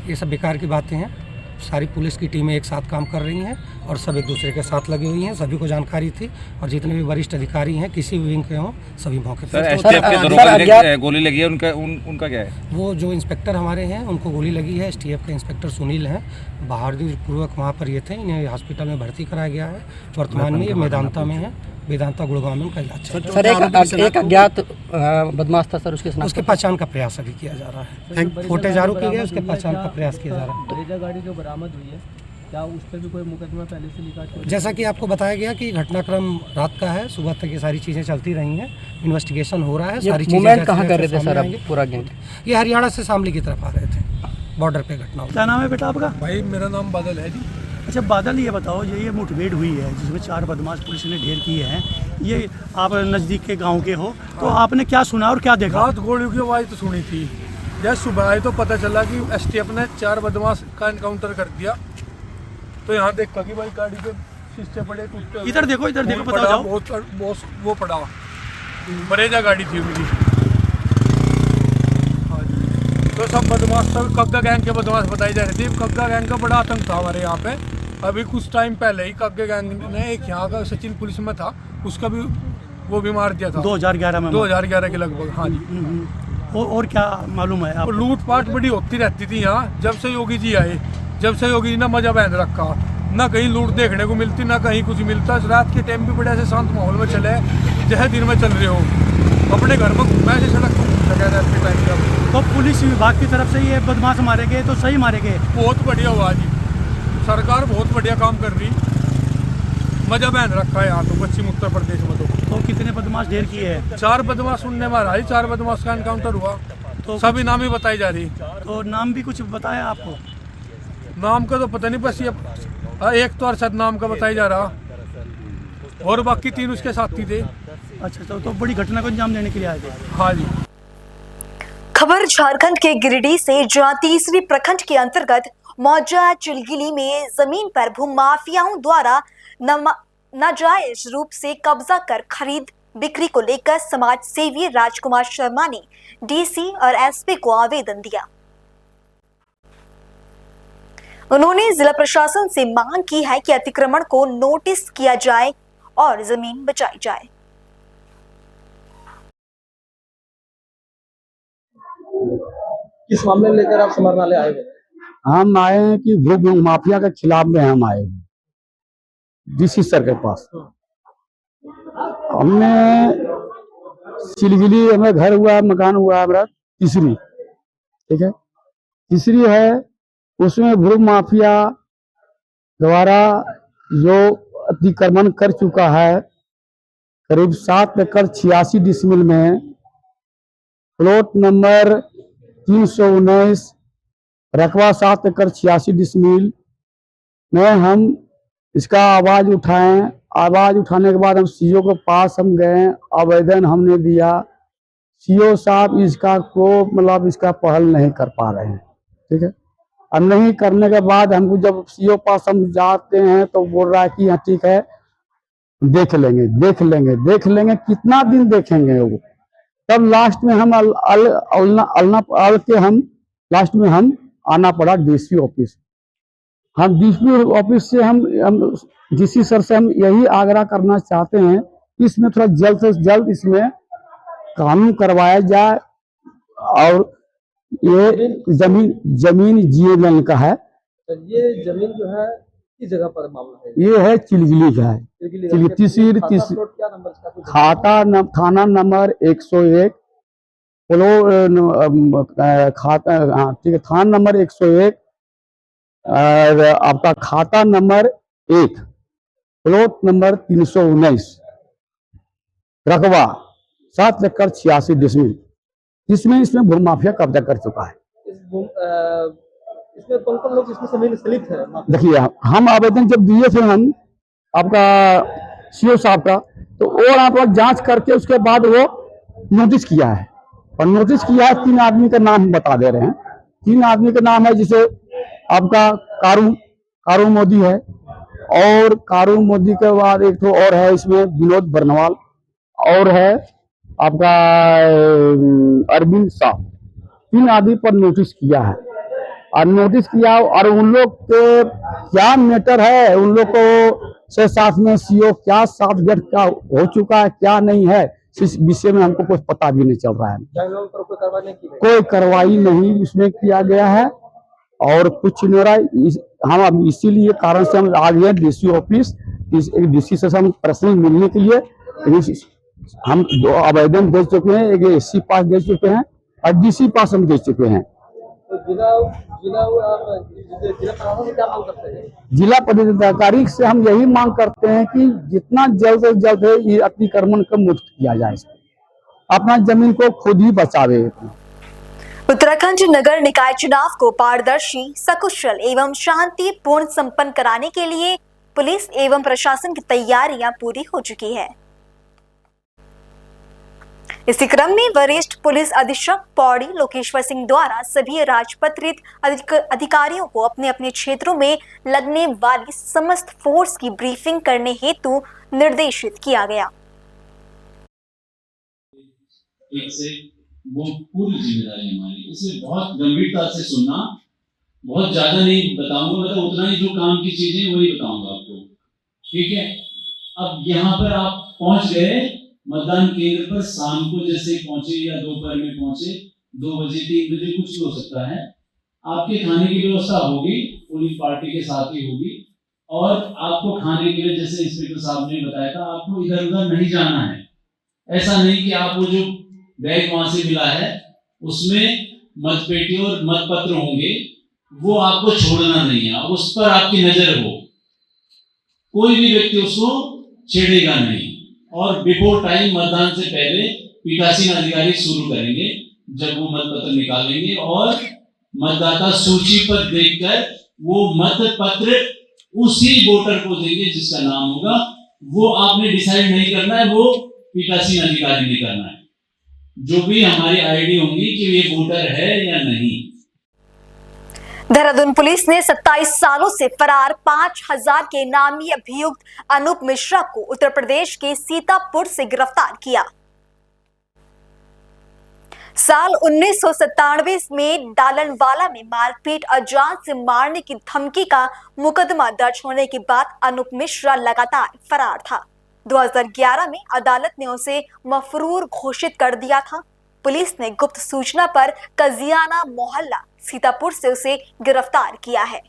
ये सब बेकार की बातें हैं। सारी पुलिस की टीमें एक साथ काम कर रही हैं और सब एक दूसरे के साथ लगी हुई हैं। सभी को जानकारी थी और जितने भी वरिष्ठ अधिकारी हैं किसी भी विंग के हों सभी मौके पर। STF के दोनों गोली लगी है, उनका क्या है? वो जो इंस्पेक्टर हमारे हैं उनको गोली लगी है। STF के इंस्पेक्टर सुनील हैं, बहादुरी पूर्वक वहाँ पर ये थे। इन्हें हॉस्पिटल में भर्ती कराया गया है। वर्तमान में ये मेदांता में है, वेदांता गुड़गांव में उनका इलाज चल रहा है। सर, एक अज्ञात बदमाश था सर, उसके पहचान का प्रयास अभी किया जा रहा है। फोटे जारू किए गए, उसके पहचान का प्रयास किया जा रहा है। ब्रेजा गाड़ी जो बरामद हुई है, क्या उस पर भी कोई मुकदमा पहले से लिखा? जैसा कि आपको बताया गया कि घटनाक्रम रात का है, सुबह तक ये सारी चीज़ें चलती रही हैं, इन्वेस्टिगेशन हो रहा है। सारी चीज़ें कहाँ कर रहे थे सर? अब पूरा गैंग ये हरियाणा से शामली की तरफ आ रहे थे, बॉर्डर पे घटना। क्या नाम है बेटा आपका? भाई, मेरा नाम बादल है जी। अच्छा बादल, ये बताओ, ये मुठभेड़ हुई है जिसमें 4 बदमाश पुलिस ने ढेर किए हैं, ये आप नज़दीक के गांव के हो, तो आपने क्या सुना और क्या देखा? रात गोलियों की आवाज़ तो सुनी थी, जब सुबह आई तो पता चला कि STF ने 4 बदमाश का एनकाउंटर कर दिया। तो यहाँ देखा कि भाई गाड़ी पे शीशे पड़े, टूटे। इधर देखो, पता जाओ। बहुत वो पड़ा। बरेजा गाड़ी थी उनकी। हाँ जी। तो सब बदमाश, सब कग्गा गैंग के बदमाश बताई जा रही थी। कग्गा गैंग का बड़ा आतंक था हमारे यहाँ पे। अभी कुछ टाइम पहले ही कग्गा गैंग ने एक यहाँ का सचिन पुलिस में था, उसका भी वो भी मार दिया था 2011 में। 2011 के लगभग। हाँ जी। और क्या मालूम है आपको? लूटपाट बड़ी होती रहती थी यहाँ जब से योगी जी आए। जब से योगी जी ने मजा बहन रखा, ना कहीं लूट देखने को मिलती, ना कहीं कुछ मिलता। रात के टाइम भी बड़े ऐसे शांत माहौल में चले जैसे दिन में चल रहे हो, अपने घर में घूमे ऐसे सड़क टाइम। तो पुलिस विभाग की तरफ से ये बदमाश मारे गए तो सही मारे गए? बहुत बढ़िया हुआ जी, सरकार बहुत बढ़िया काम कर रही, मजा बहन रखा है यहाँ तो पश्चिम उत्तर प्रदेश में। तो कितने बदमाश ढेर किए हैं? 4 बदमाश उनने मारा है, 4 बदमाश का एनकाउंटर हुआ। तो सभी नाम ही बताई जा रही। तो नाम भी कुछ बताया आपको? नाम का तो पता नहीं, बस ये एक तो अरशद नाम का बताया जा रहा और बाकी 3 उसके साथी थे। अच्छा, तो बड़ी घटना को अंजाम देने के लिए आए थे? हाँ जी। खबर झारखंड के गिरिडीह से, जहां 3वीं प्रखंड के अंतर्गत मौजा चिलगिली में जमीन पर भूमाफियाओं द्वारा नाजायज रूप से कब्जा कर खरीद बिक्री को लेकर समाज सेवी राजकुमार शर्मा ने डीसी और एसपी को आवेदन दिया। उन्होंने जिला प्रशासन से मांग की है कि अतिक्रमण को नोटिस किया जाए और जमीन बचाई जाए। किस मामले में लेकर आप समरनालय आए हुए? हम आए हैं कि भू माफिया के खिलाफ में हम आए हैं डीसी सर के पास। हमने सिलगिली हमें घर हुआ, मकान हुआ हमारा तीसरी, ठीक है, तीसरी है। उसमें भू माफिया द्वारा जो अतिक्रमण कर चुका है करीब 7 एकड़ 86 डिसमिल में, प्लॉट नंबर 319 रकबा 7 एकड़ 86 डिसमिल में हम इसका आवाज उठाएं। आवाज उठाने के बाद हम सीओ के पास हम गए, आवेदन हमने दिया। सीओ साहब इसका को मतलब इसका पहल नहीं कर पा रहे हैं, ठीक है। और नहीं करने के बाद हमको जब सीओ पास हम जाते हैं तो बोल रहा है कि हाँ ठीक है, देख लेंगे देख लेंगे देख लेंगे। कितना दिन देखेंगे वो? तब लास्ट में हम लास्ट में हम आना पड़ा डीसी ऑफिस। हम डीसी ऑफिस से हम डीसी सर से हम यही आग्रह करना चाहते हैं कि इसमें थोड़ा जल्द से जल्द इसमें कानून करवाया जाए। और ये जमीन जीएलएन का है। ये जमीन जो है किस जगह पर मामला है? ये है चिलगिली का है। तीसरी थाना नंबर 101 ठीक है, थाना नंबर 101 और आपका खाता नंबर 1 प्लॉट नंबर 319 रकबा 7 एकड़ 86 डिसमिल, जिसमें इसमें भू माफिया कब्जा कर चुका है। इसमें कौन कौन लोग इसमें सम्मिलित है? देखिए, हम आवेदन जब दिए थे हम आपका सीओ साहब का, तो और आप जांच करके उसके बाद वो नोटिस किया है। और नोटिस किया है 3 आदमी का नाम हम बता दे रहे हैं। 3 आदमी का नाम है, जिसे आपका कारू मोदी है, और कारू मोदी के बाद एक तो और है इसमें विनोद बर्नवाल, और है आपका अरविंद साहब। 3 आदमी पर नोटिस किया है। और नोटिस किया, और उन लोग के क्या मैटर है, उन लोग को से साथ में सीओ क्या साथ गेट का हो चुका है, क्या नहीं है, इस विषय में हमको कुछ पता भी नहीं चल रहा है। कोई कार्रवाई नहीं इसमें किया गया है और कुछ नहीं हो रहा है। हम इसीलिए कारण से हम आ गए डीसी ऑफिस, डीसी से हम पर्सनल मिलने के लिए। हम 2 आवेदन दे चुके हैं, एक एससी पास दे चुके हैं और डीसी पास हम दे चुके हैं। जिला पदाधिकारी से हम यही मांग करते हैं कि जितना जल्द से जल्द है ये अतिक्रमण को मुक्त किया जाए, अपना जमीन को खुद ही बचावे। उत्तराखंड नगर निकाय चुनाव को पारदर्शी, सकुशल एवं शांतिपूर्ण संपन्न कराने के लिए पुलिस एवं प्रशासन की तैयारियां पूरी हो चुकी है। इसी क्रम में वरिष्ठ पुलिस अधीक्षक पौड़ी लोकेश्वर सिंह द्वारा सभी राजपत्रित अधिकारियों को अपने अपने क्षेत्रों में लगने वाली समस्त फोर्स की ब्रीफिंग करने हेतु निर्देशित किया गया। एक से वो पूरी जिम्मेदारी हमारी, इसलिए बहुत गंभीरता से सुनना। बहुत ज्यादा नहीं बताऊंगा, मतलब उतना ही जो काम की चीजें वही बताऊंगा आपको, ठीक है। अब यहाँ पर आप पहुंच गए मतदान केंद्र पर, शाम को जैसे पहुंचे या दोपहर में पहुंचे, 2 बजे 3 बजे कुछ भी हो सकता है, आपके खाने की व्यवस्था होगी, पूरी पार्टी के साथ ही होगी। और आपको खाने के लिए, जैसे इंस्पेक्टर साहब ने बताया था, आपको इधर उधर नहीं जाना है। ऐसा नहीं कि आप वो जो बैग वहां से मिला है उसमें मतपेटी और मतपत्र होंगे, वो आपको छोड़ना नहीं है, उस पर आपकी नजर हो, कोई भी व्यक्ति उसको छेड़ेगा नहीं। और बिफोर टाइम, मतदान से पहले पीठासीन अधिकारी शुरू करेंगे, जब वो मतपत्र निकालेंगे और मतदाता सूची पर देखकर वो मतपत्र उसी वोटर को देंगे जिसका नाम होगा। वो आपने डिसाइड नहीं करना है, वो पीठासीन अधिकारी ने करना है। जो भी हमारी आईडी होंगी कि ये वोटर है या नहीं। देहरादून पुलिस ने 27 सालों से फरार 5000 के नामी अभियुक्त अनूप मिश्रा को उत्तर प्रदेश के सीतापुर से गिरफ्तार किया। साल 1997 में डालनवाला में मारपीट और जान से मारने की धमकी का मुकदमा दर्ज होने के बाद अनूप मिश्रा लगातार फरार था। 2011 में अदालत ने उसे मफरूर घोषित कर दिया था। पुलिस ने गुप्त सूचना पर कजियाना मोहल्ला सीतापुर से उसे गिरफ्तार किया है।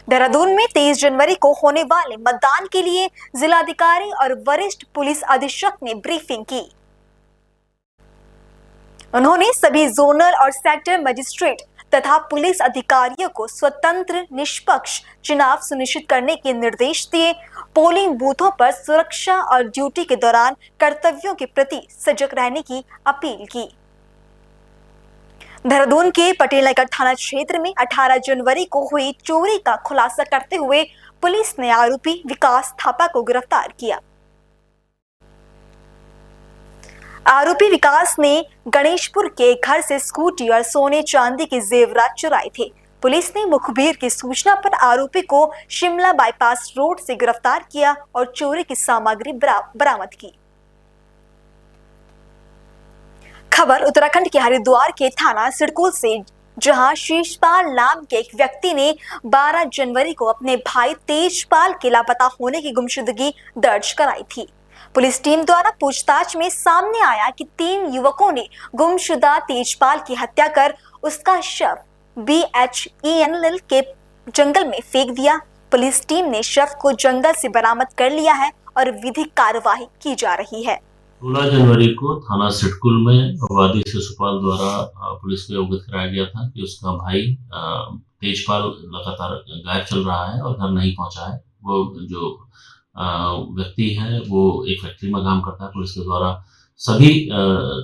देहरादून में 23 जनवरी को होने वाले मतदान के लिए जिलाधिकारी और वरिष्ठ पुलिस अधीक्षक ने ब्रीफिंग की। उन्होंने सभी जोनल और सेक्टर मजिस्ट्रेट तथा पुलिस अधिकारियों को स्वतंत्र निष्पक्ष चुनाव सुनिश्चित करने के निर्देश दिए। पोलिंग बूथों पर सुरक्षा और ड्यूटी के दौरान कर्तव्यों के प्रति सजग रहने की अपील की। देहरादून के पटेल नगर थाना क्षेत्र में 18 जनवरी को हुई चोरी का खुलासा करते हुए पुलिस ने आरोपी विकास थापा को गिरफ्तार किया। आरोपी विकास ने गणेशपुर के घर से स्कूटी और सोने चांदी के जेवरात चुराए थे। पुलिस ने मुखबिर की सूचना पर आरोपी को शिमला बाईपास रोड से गिरफ्तार किया और चोरी की सामग्री बरामद की। खबर उत्तराखंड के हरिद्वार के थाना सिडकुल से, जहां शीशपाल नाम के एक व्यक्ति ने 12 जनवरी को अपने भाई तेजपाल के लापता होने की गुमशुदगी दर्ज कराई थी। पुलिस टीम द्वारा पूछताछ में सामने आया कि 3 युवकों ने गुमशुदा तेजपाल की हत्या कर उसका शव BHENL के जंगल में फेंक दिया। पुलिस टीम ने शव को जंगल से बरामद कर लिया है और विधिक कार्यवाही की जा रही है। 16 जनवरी को थाना सिडकुल में वादी शिशुपाल द्वारा पुलिस को अवगत कराया गया था कि उसका भाई तेजपाल लगातार गायब चल रहा है और घर नहीं पहुंचा है। वो जो व्यक्ति है वो एक फैक्ट्री में काम करता है। पुलिस के द्वारा सभी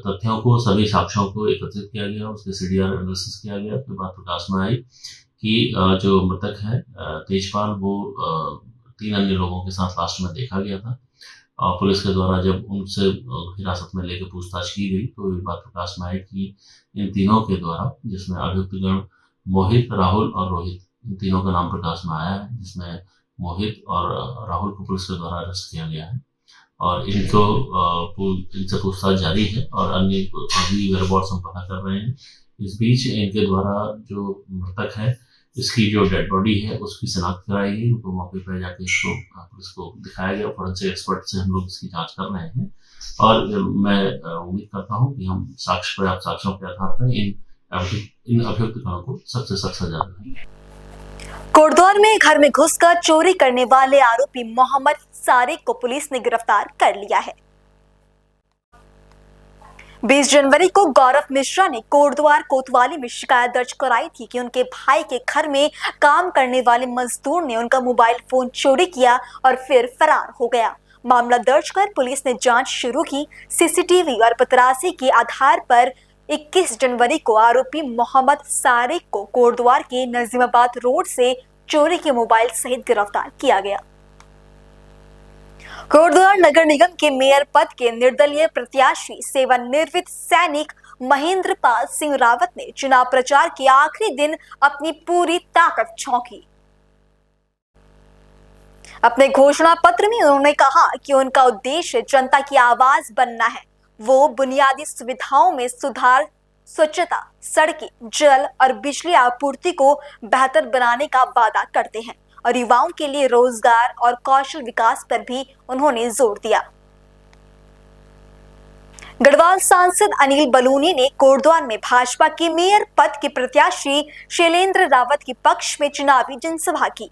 तथ्यों को, सभी साक्ष्यों को एकत्रित किया गया, उसके CDR एनालिसिस किया गया। उसके बाद प्रकाश में आई कि जो मृतक है तेजपाल, वो 3 अन्य लोगों के साथ लास्ट में देखा गया था। और पुलिस के द्वारा जब उनसे हिरासत में लेकर पूछताछ की गई तो ये बात प्रकाश में आई कि इन तीनों के द्वारा, जिसमें अभियुक्तगण मोहित, राहुल और रोहित, इन तीनों का नाम प्रकाश में आया है, जिसमें मोहित और राहुल को पुलिस के द्वारा अरेस्ट किया गया है और इनसे पूछताछ जारी है और अन्य अभी वेयरबॉट्स हम पता कर रहे हैं। इस बीच इनके द्वारा जो मृतक है, इसकी जो डेड बॉडी है उसकी शिनाख्त कराई गई। उनको मौके पर जाके इसको पुलिस को दिखाया गया। फॉरेंसिक एक्सपर्ट से हम लोग इसकी जांच कर रहे हैं और मैं उम्मीद करता हूं कि हम पर्याप्त साक्ष्यों के आधार पर इन अभियुक्तों को सख्त से सख्त सजा देंगे। कोटद्वार में घर में घुसकर चोरी करने वाले आरोपी मोहम्मद सारिक को पुलिस ने गिरफ्तार कर लिया है। 20 जनवरी को गौरव मिश्रा ने कोटद्वार कोतवाली में शिकायत दर्ज कराई थी कि उनके भाई के घर में काम करने वाले मजदूर ने उनका मोबाइल फोन चोरी किया और फिर फरार हो गया। मामला दर्ज कर पुलिस ने जांच शुरू की। CCTV और पतरासी के आधार पर 21 जनवरी को आरोपी मोहम्मद सारिक को कोटद्वार के नजीमाबाद रोड से चोरी के मोबाइल सहित गिरफ्तार किया गया। कोटद्वार नगर निगम के मेयर पद के निर्दलीय प्रत्याशी सेवानिवृत्त सैनिक महेंद्र पाल सिंह रावत ने चुनाव प्रचार के आखिरी दिन अपनी पूरी ताकत झोंकी। अपने घोषणा पत्र में उन्होंने कहा कि उनका उद्देश्य जनता की आवाज बनना है। वो बुनियादी सुविधाओं में सुधार, स्वच्छता, सड़कें, जल और बिजली आपूर्ति को बेहतर बनाने का वादा करते हैं और युवाओं के लिए रोजगार और कौशल विकास पर भी उन्होंने जोर दिया। गढ़वाल सांसद अनिल बलूनी ने कोटद्वार में भाजपा के मेयर पद के प्रत्याशी शैलेंद्र रावत के पक्ष में चुनावी जनसभा की,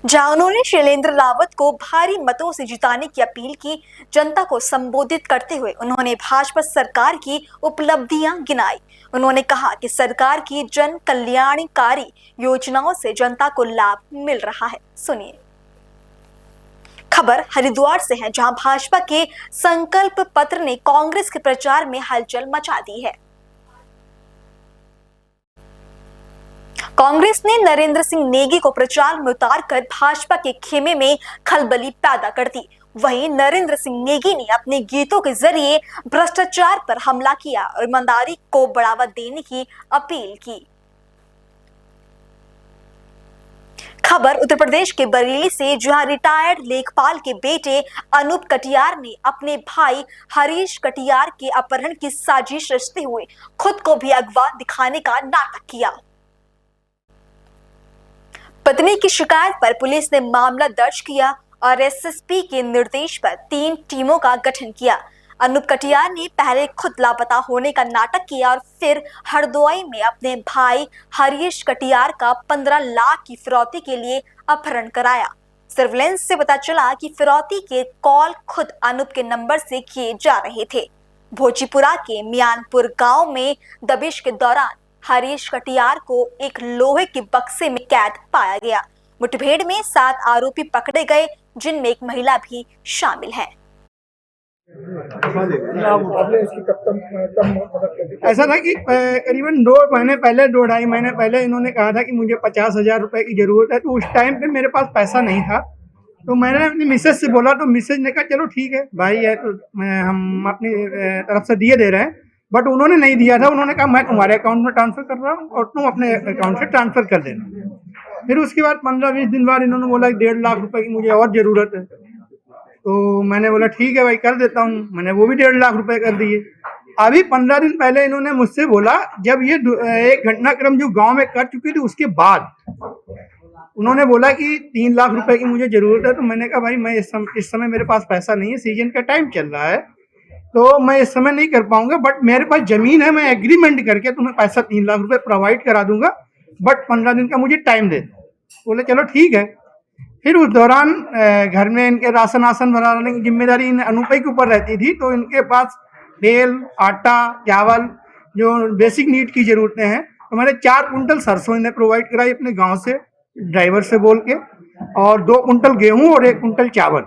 जहां उन्होंने शैलेंद्र रावत को भारी मतों से जिताने की अपील की। जनता को संबोधित करते हुए उन्होंने भाजपा सरकार की उपलब्धियां गिनाई। उन्होंने कहा कि सरकार की जन कल्याणकारी योजनाओं से जनता को लाभ मिल रहा है। सुनिए। खबर हरिद्वार से है, जहां भाजपा के संकल्प पत्र ने कांग्रेस के प्रचार में हलचल मचा दी है। कांग्रेस ने नरेंद्र सिंह नेगी को प्रचार में उतारकर भाजपा के खेमे में खलबली पैदा कर दी। वहीं नरेंद्र सिंह नेगी ने अपने गीतों के जरिए भ्रष्टाचार पर हमला किया और ईमानदारी को बढ़ावा देने की अपील की। खबर उत्तर प्रदेश के बरेली से, जहां रिटायर्ड लेखपाल के बेटे अनूप कटियार ने अपने भाई हरीश कटियार के अपहरण की साजिश रचते हुए खुद को भी अगवा दिखाने का नाटक किया। पत्नी की शिकायत पर पुलिस ने मामला दर्ज किया और एसएसपी के निर्देश पर 3 टीमों का गठन किया। अनूप कटियार ने पहले खुद लापता होने का नाटक किया और फिर हरदोई में अपने भाई हरीश कटियार का 15 लाख की फिरौती के लिए अपहरण कराया। सर्विलांस से पता चला कि फिरौती के कॉल खुद अनूप के नंबर से किए जा रहे थे। भोजीपुरा के मियानपुर गांव में दबिश के दौरान हरीश कटियार को एक लोहे के बक्से में कैद पाया गया। मुठभेड़ में 7 आरोपी पकड़े गए, जिनमें एक महिला भी शामिल है। ऐसा था कि करीबन 2.5 महीने पहले इन्होंने कहा था कि मुझे 50,000 रुपए की जरूरत है। तो उस टाइम पे मेरे पास पैसा नहीं था, तो मैंने अपनी मिसेज से बोला, तो मिसेज ने कहा चलो ठीक है भाई है, तो हम अपनी तरफ से दिए दे रहे हैं। बट उन्होंने नहीं दिया था। उन्होंने कहा मैं तुम्हारे अकाउंट में ट्रांसफर कर रहा हूँ और तुम अपने अकाउंट से ट्रांसफर कर देना। फिर उसके बाद 15-20 दिन बाद इन्होंने बोला 1.5 लाख रुपए की मुझे और ज़रूरत है। तो मैंने बोला ठीक है भाई कर देता हूँ। मैंने वो भी 1.5 लाख रुपए कर दिए। अभी 15 दिन पहले इन्होंने मुझसे बोला, जब ये एक घटनाक्रम जो गांव में कर चुकी थी उसके बाद उन्होंने बोला कि 3 लाख रुपए की मुझे ज़रूरत है। तो मैंने कहा भाई मैं इस समय मेरे पास पैसा नहीं है, सीजन का टाइम चल रहा है, तो मैं इस समय नहीं कर पाऊंगा। बट मेरे पास ज़मीन है, मैं एग्रीमेंट करके तुम्हें पैसा 3 लाख रुपए प्रोवाइड करा दूंगा, बट 15 दिन का मुझे टाइम दे दो। बोले चलो ठीक है। फिर उस दौरान घर में इनके राशन बनाने की जिम्मेदारी इन अनूप के ऊपर रहती थी। तो इनके पास तेल, आटा, चावल, जो बेसिक नीड की ज़रूरतें हैं, तो मैंने 4 कुंटल सरसों इन्हें प्रोवाइड कराई अपने गाँव से, ड्राइवर से बोल के, और 2 कुंटल गेहूँ और 1 कुंटल चावल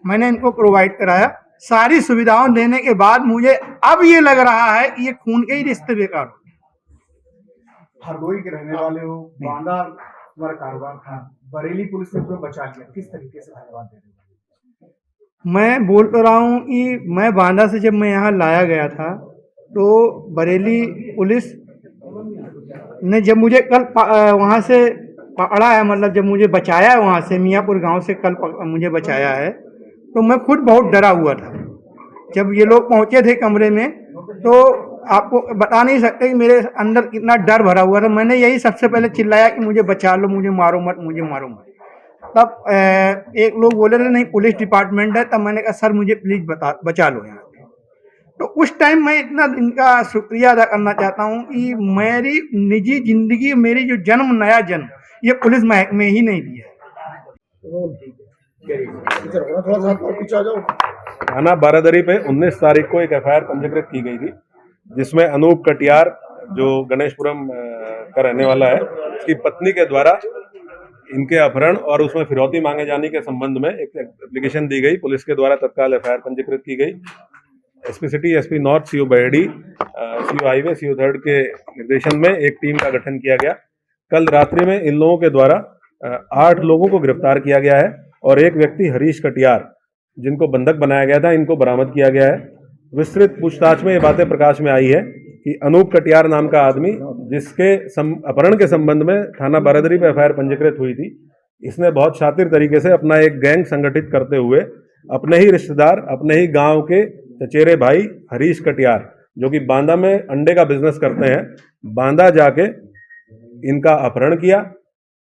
मैंने इनको प्रोवाइड कराया। सारी सुविधाओं देने के बाद मुझे अब ये लग रहा है कि ये खून के ही रिश्ते बेकार हो। हरदोई के रहने वाले हो, बांदा तुम्हारा कारोबार था, बरेली पुलिस ने तुम्हें बचा लिया, किस तरीके से धन्यवाद दे रहे हो? मैं बोल तो रहा हूँ कि मैं बांदा से जब मैं यहाँ लाया गया था, तो बरेली पुलिस ने जब मुझे कल वहाँ से पकड़ा है, मतलब जब मुझे बचाया है वहाँ से, मियाँपुर गांव से कल मुझे बचाया है, तो मैं खुद बहुत डरा हुआ था। जब ये लोग पहुँचे थे कमरे में, तो आपको बता नहीं सकते कि मेरे अंदर कितना डर भरा हुआ था। मैंने यही सबसे पहले चिल्लाया कि मुझे बचा लो, मुझे मारो मत, मुझे मारो मत। तब एक लोग बोले थे नहीं पुलिस डिपार्टमेंट है। तब मैंने कहा सर मुझे प्लीज़ बचा लो यहाँ। तो उस टाइम मैं इतना इनका शुक्रिया अदा करना चाहता हूँ कि मेरी निजी जिंदगी, मेरी जो नया जन्म ये पुलिस महकमे ही नहीं दिया है। थाना बारादरी पे 19 तारीख को एक एफआईआर पंजीकृत की गई थी, जिसमें अनूप कटियार जो गणेशपुरम का रहने वाला है, उसकी पत्नी के द्वारा इनके अपहरण और उसमें फिरौती मांगे जाने के संबंध में एक एप्लीकेशन दी गई। पुलिस के द्वारा तत्काल एफआईआर पंजीकृत की गई। SP city, SP north, CO Baheri, CO highway, CO third के निर्देशन में एक टीम का गठन किया गया। कल रात्रि में इन लोगों के द्वारा 8 लोगों को गिरफ्तार किया गया है और एक व्यक्ति हरीश कटियार, जिनको बंधक बनाया गया था, इनको बरामद किया गया है। विस्तृत पूछताछ में ये बातें प्रकाश में आई है कि अनूप कटियार नाम का आदमी, जिसके अपहरण के संबंध में थाना बारादरी में एफआईआर पंजीकृत हुई थी, इसने बहुत शातिर तरीके से अपना एक गैंग संगठित करते हुए अपने ही रिश्तेदार, अपने ही गांव के चचेरे भाई हरीश कटियार, जो कि बांदा में अंडे का बिजनेस करते हैं, बांदा जाके इनका अपहरण किया।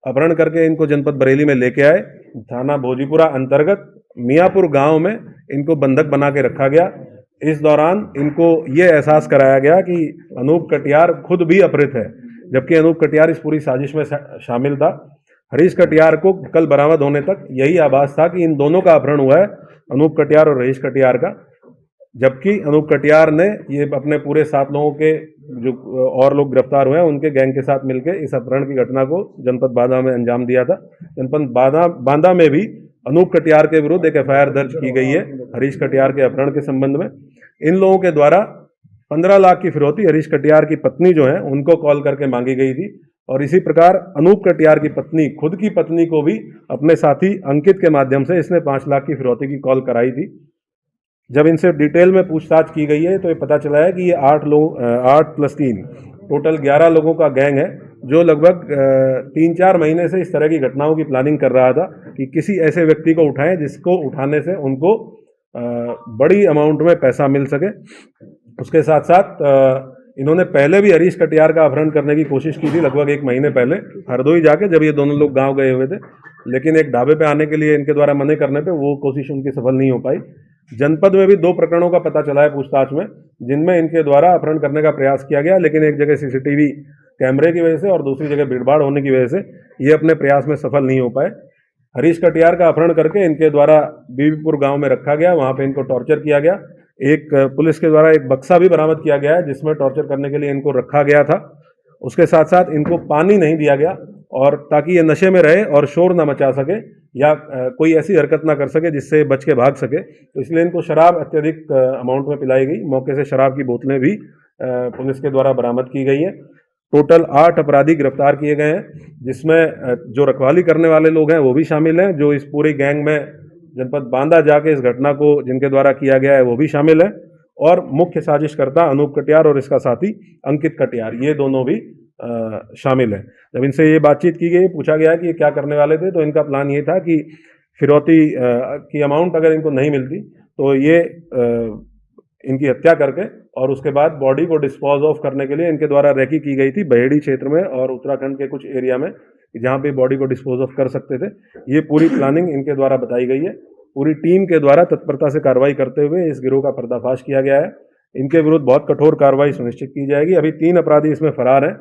अपहरण करके इनको जनपद बरेली में लेके आए। थाना भोजीपुरा अंतर्गत मियापुर गांव में इनको बंधक बना के रखा गया। इस दौरान इनको ये एहसास कराया गया कि अनूप कटियार खुद भी अपहृत है, जबकि अनूप कटियार इस पूरी साजिश में शामिल था। हरीश कटियार को कल बरामद होने तक यही आभास था कि इन दोनों का अपहरण हुआ है, अनूप कटियार और हरीश कटियार का। जबकि अनूप कटियार ने ये अपने पूरे 7 लोगों के जो और लोग गिरफ्तार हुए हैं उनके गैंग के साथ मिलकर इस अपहरण की घटना को जनपद बांदा में अंजाम दिया था। जनपद बांदा में भी अनूप कटियार के विरुद्ध एक एफआईआर दर्ज की गई है हरीश कटियार के अपहरण के संबंध में। इन लोगों के द्वारा 15 लाख की फिरौती हरीश कटियार की पत्नी जो है उनको कॉल करके मांगी गई थी, और इसी प्रकार अनूप कटियार की पत्नी, खुद की पत्नी को भी अपने साथी अंकित के माध्यम से इसने 5 लाख की फिरौती की कॉल कराई थी। जब इनसे डिटेल में पूछताछ की गई है तो ये पता चला है कि ये 8 + 3 टोटल 11 लोगों का गैंग है, जो लगभग 3-4 महीने से इस तरह की घटनाओं की प्लानिंग कर रहा था कि किसी ऐसे व्यक्ति को उठाएं जिसको उठाने से उनको बड़ी अमाउंट में पैसा मिल सके। उसके साथ साथ इन्होंने पहले भी हरीश कटियार का अपहरण करने की कोशिश की थी, लगभग 1 महीने पहले हरदोई जाके, जब ये दोनों लोग गांव गए हुए थे। लेकिन एक ढाबे पे आने के लिए इनके द्वारा मना करने पे वो कोशिश उनकी सफल नहीं हो पाई। जनपद में भी 2 प्रकरणों का पता चला है पूछताछ में, जिनमें इनके द्वारा अपहरण करने का प्रयास किया गया, लेकिन एक जगह सीसीटीवी कैमरे की वजह से और दूसरी जगह भीड़भाड़ होने की वजह से ये अपने प्रयास में सफल नहीं हो पाए। हरीश कटियार का अपहरण करके इनके द्वारा बीबीपुर गांव में रखा गया, वहां पे इनको टॉर्चर किया गया। एक पुलिस के द्वारा एक बक्सा भी बरामद किया गया है जिसमें टॉर्चर करने के लिए इनको रखा गया था। उसके साथ साथ इनको पानी नहीं दिया गया, और ताकि ये नशे में रहे और शोर ना मचा सके या कोई ऐसी हरकत ना कर सके जिससे बच के भाग सके, तो इसलिए इनको शराब अत्यधिक अमाउंट में पिलाई गई। मौके से शराब की बोतलें भी पुलिस के द्वारा बरामद की गई हैं। टोटल 8 अपराधी गिरफ्तार किए गए हैं, जिसमें जो रखवाली करने वाले लोग हैं वो भी शामिल हैं, जो इस पूरी गैंग में जनपद बांदा जाके इस घटना को जिनके द्वारा किया गया है वो भी शामिल है, और मुख्य साजिशकर्ता अनूप कटियार और इसका साथी अंकित कटियार, ये दोनों भी शामिल है। जब इनसे ये बातचीत की गई, पूछा गया कि ये क्या करने वाले थे, तो इनका प्लान ये था कि फिरौती की अमाउंट अगर इनको नहीं मिलती तो ये इनकी हत्या करके और उसके बाद बॉडी को डिस्पोज ऑफ करने के लिए इनके द्वारा रैकी की गई थी बहेड़ी क्षेत्र में और उत्तराखंड के कुछ एरिया में, जहाँ पे बॉडी को डिस्पोज ऑफ कर सकते थे। ये पूरी प्लानिंग इनके द्वारा बताई गई है। पूरी टीम के द्वारा तत्परता से कार्रवाई करते हुए इस गिरोह का पर्दाफाश किया गया है। इनके विरुद्ध बहुत कठोर कार्रवाई सुनिश्चित की जाएगी। अभी 3 अपराधी इसमें फरार हैं,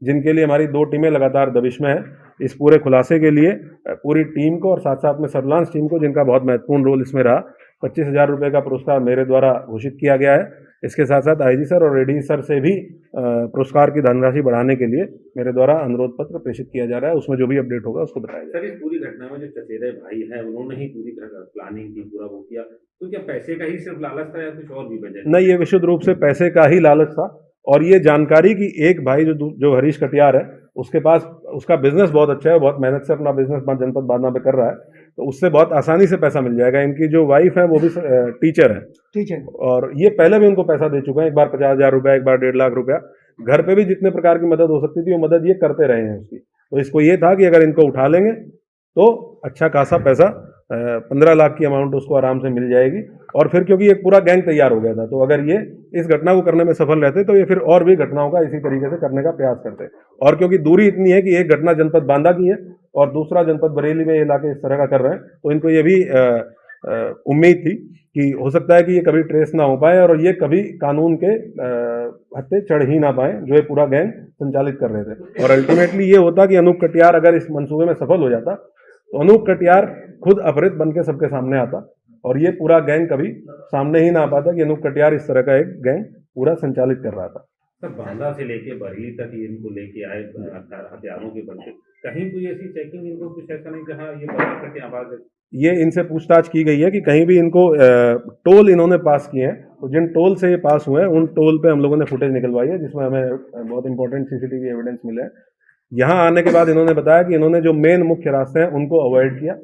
जिनके लिए हमारी 2 टीमें लगातार दबिश में हैं। इस पूरे खुलासे के लिए पूरी टीम को और साथ साथ में सर्विलांस टीम को, जिनका बहुत महत्वपूर्ण रोल इसमें रहा, 25,000 रुपये का पुरस्कार मेरे द्वारा घोषित किया गया है। इसके साथ साथ आईजी सर और एडीजी सर से भी पुरस्कार की धनराशि बढ़ाने के लिए मेरे द्वारा अनुरोध पत्र प्रेषित किया जा रहा है। उसमें जो भी अपडेट होगा उसको बताया जाएगा। सर, इस पूरी घटना में जो चचेरे भाई हैं उन्होंने ही पूरी प्लानिंग की, पूरा वो किया, तो क्या पैसे का ही सिर्फ लालच था या कुछ और भी वजह? नहीं, ये विशुद्ध रूप से पैसे का ही लालच था, और ये जानकारी कि एक भाई जो हरीश कटियार है, उसके पास उसका बिजनेस बहुत अच्छा है, बहुत मेहनत से अपना बिजनेस जनपद बांदा में कर रहा है, तो उससे बहुत आसानी से पैसा मिल जाएगा। इनकी जो वाइफ है वो भी टीचर है, और ये पहले भी उनको पैसा दे चुके हैं, एक बार 50,000 रुपया, एक बार 1.5 लाख रुपया। घर पे भी जितने प्रकार की मदद हो सकती थी वो मदद ये करते रहे हैं उसकी। तो इसको ये था कि अगर इनको उठा लेंगे तो अच्छा खासा पैसा 15 लाख की अमाउंट उसको आराम से मिल जाएगी। और फिर क्योंकि एक पूरा गैंग तैयार हो गया था, तो अगर ये इस घटना को करने में सफल रहते तो ये फिर और भी घटनाओं का इसी तरीके से करने का प्रयास करते। और क्योंकि दूरी इतनी है कि एक घटना जनपद बांदा की है और दूसरा जनपद बरेली में ये इलाके इस तरह का कर रहे हैं, तो इनको ये भी उम्मीद थी कि हो सकता है कि ये कभी ट्रेस ना हो पाए और ये कभी कानून के हत्थे चढ़ ही ना पाए, जो ये पूरा गैंग संचालित कर रहे थे। और अल्टीमेटली ये होता कि अनूप कटियार अगर इस मंसूबे में सफल हो जाता तो अनूप कटियार खुद अपहृत बन के सबके सामने आता और ये पूरा गैंग कभी सामने ही ना आ पाता कि अनूप कटियार इस तरह का एक गैंग पूरा संचालित कर रहा था। सर, बांदा से लेके बरेली तक इनको लेके आए हथियारों के बल पे, कहीं कोई ऐसी चेकिंग इनको कुछ ऐसा नहीं जहाँ ये बता सके आवाज? ये इनसे पूछताछ की गई है कि कहीं भी इनको टोल इन्होंने पास किए हैं, तो जिन टोल से ये पास हुए हैं उन टोल पे हम लोगों ने फुटेज निकलवाई है, जिसमें हमें बहुत इंपॉर्टेंट सीसीटीवी एविडेंस मिले हैं। यहाँ आने के बाद इन्होंने बताया कि इन्होंने जो मेन मुख्य रास्ते हैं उनको अवॉइड किया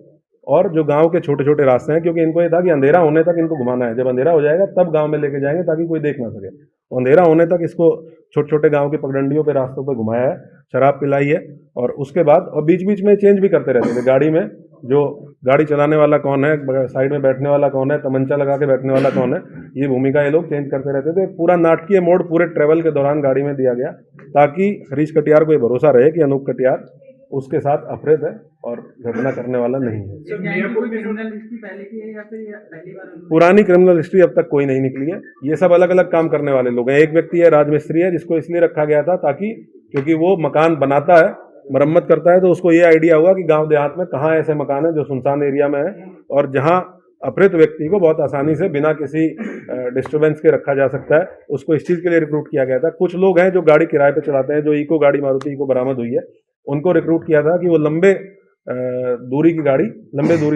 और जो गांव के छोटे छोटे रास्ते हैं, क्योंकि इनको ये था कि अंधेरा होने तक इनको घुमाना है, जब अंधेरा हो जाएगा तब गांव में लेके जाएंगे ताकि कोई देख ना सके। तो अंधेरा होने तक इसको छोटे छोटे गांव के पगडंडियों पे रास्तों पे घुमाया है, शराब पिलाई है और उसके बाद और बीच बीच में चेंज भी करते रहते थे, गाड़ी में जो गाड़ी चलाने वाला कौन है, साइड में बैठने वाला कौन है, तमंचा लगा के बैठने वाला कौन है, ये भूमिका ये लोग चेंज करते रहते थे। पूरा नाटकीय मोड पूरे ट्रेवल के दौरान गाड़ी में दिया गया ताकि हरीश कटियार को ये भरोसा रहे कि अनूप कटियार उसके साथ अफरेत है और घटना करने वाला नहीं है। पुरानी क्रिमिनल हिस्ट्री अब तक कोई नहीं निकली है। ये सब अलग अलग काम करने वाले लोग हैं। एक व्यक्ति है राजमिस्त्री है, जिसको इसलिए रखा गया था ताकि क्योंकि वो मकान बनाता है, मरम्मत करता है, तो उसको ये आइडिया हुआ कि गांव देहात में कहाँ ऐसे मकान है जो सुनसान एरिया में है और जहां अपहृत व्यक्ति को बहुत आसानी से बिना किसी डिस्टरबेंस के रखा जा सकता है। उसको इस चीज के लिए रिक्रूट किया गया था। कुछ लोग हैं जो गाड़ी किराए पे चलाते हैं, जो इको गाड़ी मारुति इको बरामद हुई है, उनको रिक्रूट किया था कि वो लंबे दूरी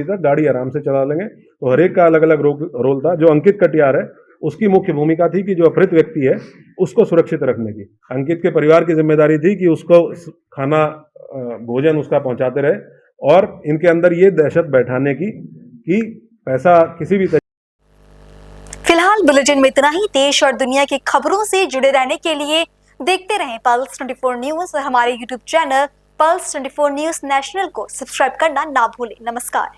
तक गाड़ी आराम से चला लेंगे। तो हर एक का अलग अलग रोल था। जो अंकित कटियार है उसकी मुख्य भूमिका थी कि जो अपहृत व्यक्ति है उसको सुरक्षित रखने की। अंकित के परिवार की जिम्मेदारी थी कि उसको खाना भोजन उसका पहुंचाते रहे और इनके अंदर ये दहशत बैठाने की कि पैसा किसी भी फिलहाल बुलेटिन में इतना ही। देश और दुनिया की खबरों से जुड़े रहने के लिए देखते रहें पल्स 24 न्यूज और हमारे YouTube channel pulse 24 news national को सब्सक्राइब करना ना भूलें। नमस्कार।